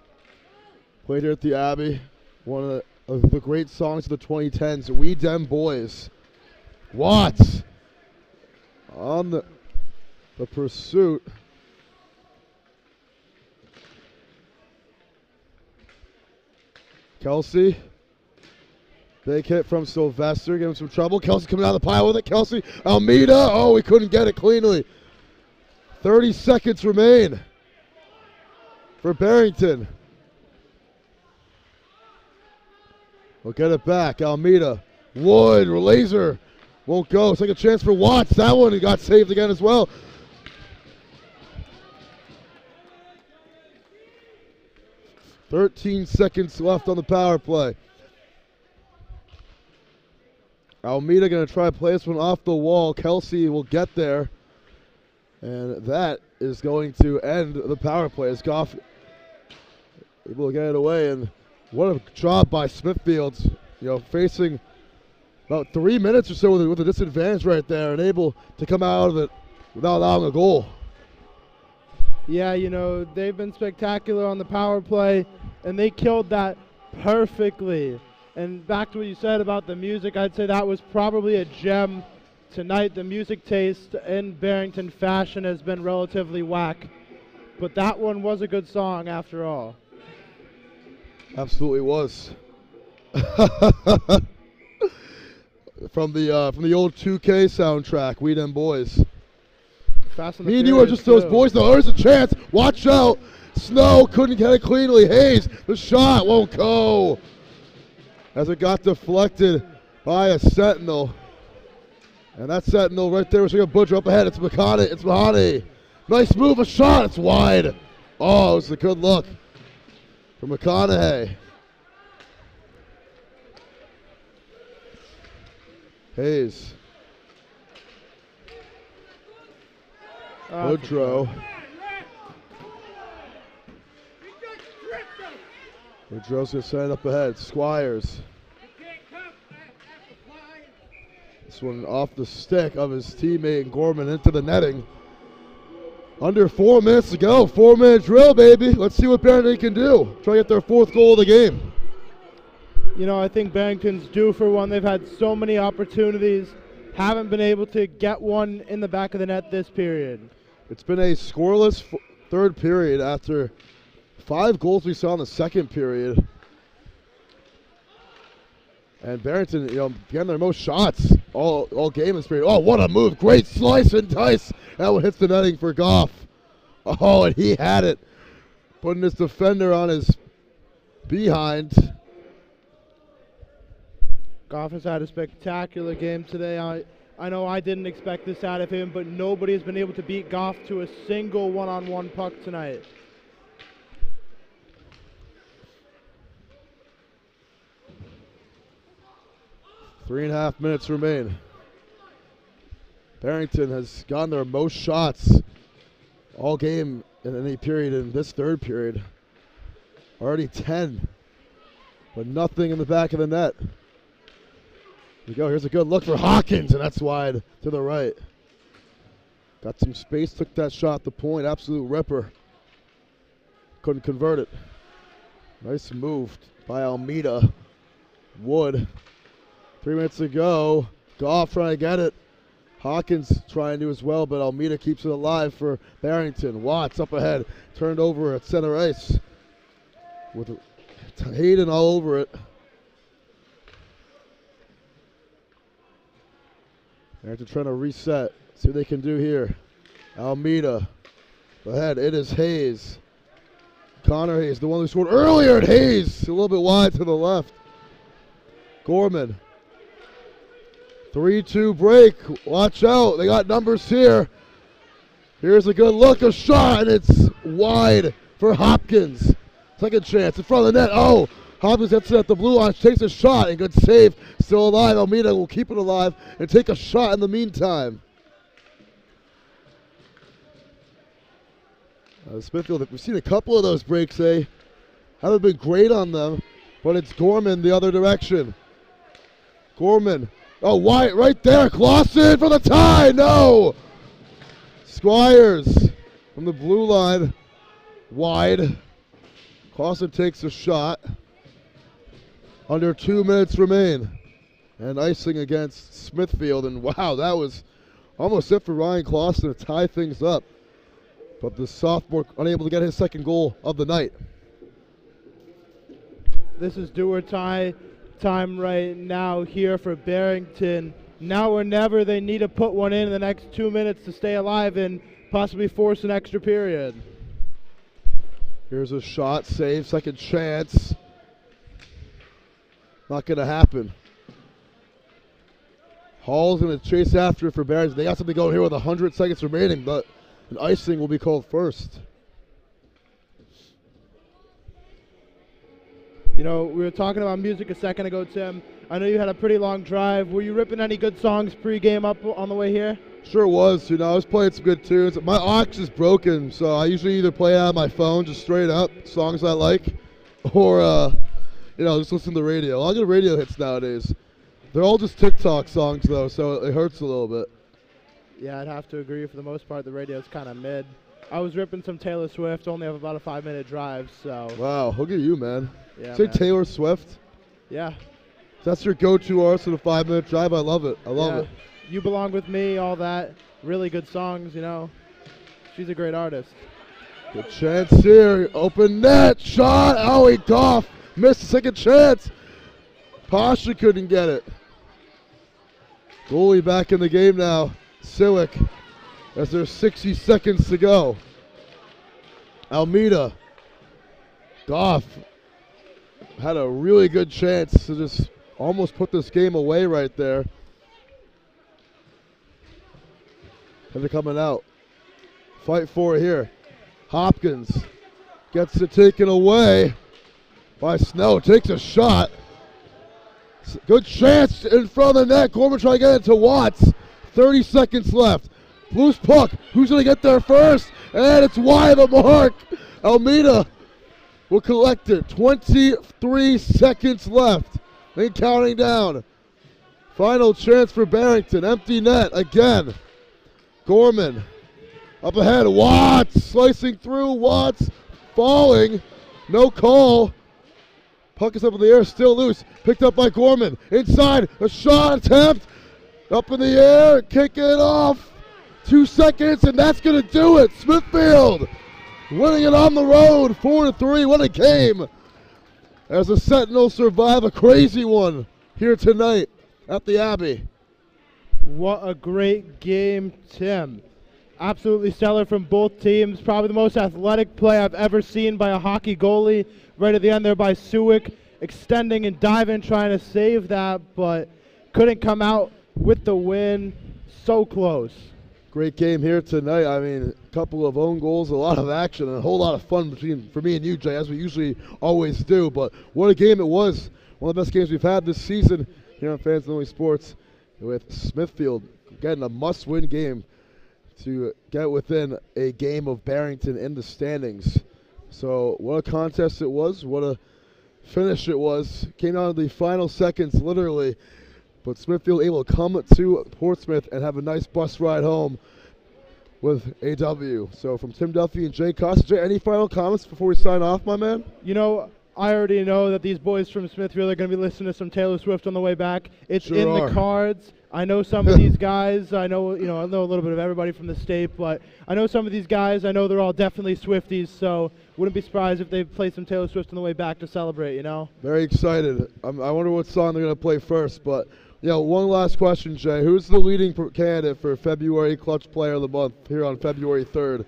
Played here at the Abbey. One of the great songs of the 2010s. We Dem Boys. Watts on the pursuit. Kelsey. Big hit from Sylvester. Give him some trouble. Kelsey coming out of the pile with it. Kelsey. Almeida. Oh, we couldn't get it cleanly. 30 seconds remain for Barrington. We'll get it back. Almeida. Wood. Laser. Won't go. Second chance for Watts. That one he got saved again as well. .13 seconds left on the power play. Almeida going to try to play this one off the wall. Kelsey will get there. And that is going to end the power play as Goff able to get it away. And what a job by Smithfield, facing about 3 minutes or so with a disadvantage right there and able to come out of it without allowing a goal. Yeah, they've been spectacular on the power play, and they killed that perfectly. And back to what you said about the music, I'd say that was probably a gem tonight. The music taste in Barrington fashion has been relatively whack, but that one was a good song after all. Absolutely was. From the old 2K soundtrack, We Dem Boys. Me and you are just those boys. Though there's a chance. Watch out. Snow couldn't get it cleanly. Hayes, the shot won't go. As it got deflected by a Sentinel. And that Sentinel right there was going to butcher up ahead. It's McConaughey. It's Mahoney. Nice move, a shot. It's wide. Oh, it was a good look for McConaughey. Hayes. Woodrow. Woodrow's going to send it up ahead. Squires. This one off the stick of his teammate Gorman into the netting. Under 4 minutes to go. 4-minute drill, baby. Let's see what Barrington can do. Try to get their 4th goal of the game. I think Barrington's due for one. They've had so many opportunities. Haven't been able to get one in the back of the net this period. It's been a Scoreless third period after 5 goals we saw in the second period. And Barrington, getting their most shots all game this period. Oh, what a move. Great slice and dice. That one hits the netting for Goff. Oh, and he had it. Putting his defender on his behind. Goff has had a spectacular game today. I know I didn't expect this out of him, but nobody has been able to beat Goff to a single one-on-one puck tonight. Three and a half minutes remain. Barrington has gotten their most shots all game in any period in this third period. Already 10, but nothing in the back of the net. Here we go. Here's a good look for Hawkins, and that's wide to the right. Got some space, took that shot at the point. Absolute ripper. Couldn't convert it. Nice move by Almeida. Wood. 3 minutes to go. Goff trying to get it. Hawkins trying to as well, but Almeida keeps it alive for Barrington. Watts up ahead. Turned over at center ice. With Hayden all over it. Barrington trying to reset. See what they can do here. Almeida ahead. It is Hayes. Connor Hayes, the one who scored earlier at Hayes. A little bit wide to the left. Gorman. 3-2 break. Watch out. They got numbers here. Here's a good look. A shot, and it's wide for Hopkins. Second chance in front of the net. Oh, Hopkins gets it at the blue line. Takes a shot, and good save. Still alive. Almeida will keep it alive and take a shot in the meantime. Smithfield, we've seen a couple of those breaks, haven't been great on them, but it's Gorman the other direction. Gorman, oh, Wyatt right there, Clausen for the tie, no! Squires from the blue line, wide. Clausen takes a shot. Under 2 minutes remain. And icing against Smithfield, and wow, that was almost it for Ryan Clausen to tie things up. But the sophomore unable to get his second goal of the night. This is do or die time right now here for Barrington. Now or never, they need to put one in the next 2 minutes to stay alive and possibly force an extra period. Here's a shot, save, second chance. Not going to happen. Hall's going to chase after it for Barrington. They got something going here with 100 seconds remaining, but an icing will be called first. You know, we were talking about music a second ago, Tim. I know you had a pretty long drive. Were you ripping any good songs pre-game up on the way here? Sure was. You know, I was playing some good tunes. My aux is broken, so I usually either play it out of my phone, just straight up, songs I like, or, you know, just listen to the radio. A lot of good radio hits nowadays. They're all just TikTok songs, though, so it hurts a little bit. Yeah, I'd have to agree. For the most part, the radio's kind of mid. I was ripping some Taylor Swift, only have about a 5-minute drive, so. Wow, look at you, man. Yeah, Say man. Taylor Swift. Yeah. That's your go-to artist in a 5-minute drive. I love it. I love it. You Belong With Me, all that. Really good songs, you know. She's a great artist. Good chance here. Open net. Shot. Oh, he coughed. Missed the second chance. Pasha couldn't get it. Goalie back in the game now. Siwick, as there's 60 seconds to go. Almeida. Goff had a really good chance to just almost put this game away right there. And they're coming out. Fight for it here. Hopkins gets it taken away by Snow. Takes a shot. Good chance in front of the net. Gorman trying to get it to Watts. 30 seconds left. Loose puck. Who's going to get there first? And it's wide of the mark. Almeida will collect it. 23 seconds left. Then counting down. Final chance for Barrington. Empty net again. Gorman up ahead. Watts slicing through. Watts falling. No call. Puck is up in the air. Still loose. Picked up by Gorman. Inside. A shot attempt. Up in the air, kick it off. 2 seconds, and that's going to do it. Smithfield winning it on the road, 4-3. What a game. As the Sentinels survive a crazy one here tonight at the Abbey. What a great game, Tim. Absolutely stellar from both teams. Probably the most athletic play I've ever seen by a hockey goalie. Right at the end there by Siwick, extending and diving, trying to save that, but couldn't come out with the win. So close. Great game here tonight. I mean, a couple of own goals, a lot of action, and a whole lot of fun for me and you, Jay, as we usually always do. But what a game it was. One of the best games we've had this season here on Fans Only Sports, with Smithfield getting a must-win game to get within a game of Barrington in the standings. So what a contest it was. What a finish it was. Came down to the final seconds, literally. But Smithfield able to come to Portsmouth and have a nice bus ride home with a W. So from Tim Duffy and Jay Costa. Jay, any final comments before we sign off, my man? You know, I already know that these boys from Smithfield are going to be listening to some Taylor Swift on the way back. It's sure in are. the cards. I know some of these guys. I know a little bit of everybody from the state, but I know some of these guys. I know they're all definitely Swifties, so wouldn't be surprised if they play some Taylor Swift on the way back to celebrate, you know? Very excited. I wonder what song they're going to play first, but one last question, Jay. Who's the leading candidate for February Clutch Player of the Month here on February 3rd?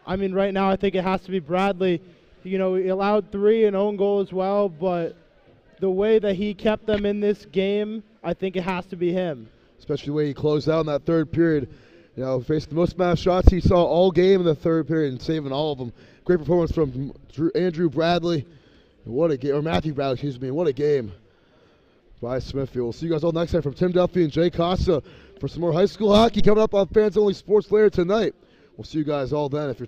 I mean, right now I think it has to be Bradley. You know, he allowed 3 and own goal as well, but the way that he kept them in this game, I think it has to be him. especially the way he closed out in that third period. You know, faced the most amount of shots he saw all game in the third period and saving all of them. Great performance from Andrew Bradley. What a game, or Matthew Bradley, excuse me. What a game by Smithfield. We'll see you guys all next time from Tim Duffy and Jay Costa for some more high school hockey coming up on Fans Only Sports later tonight. We'll see you guys all then if you're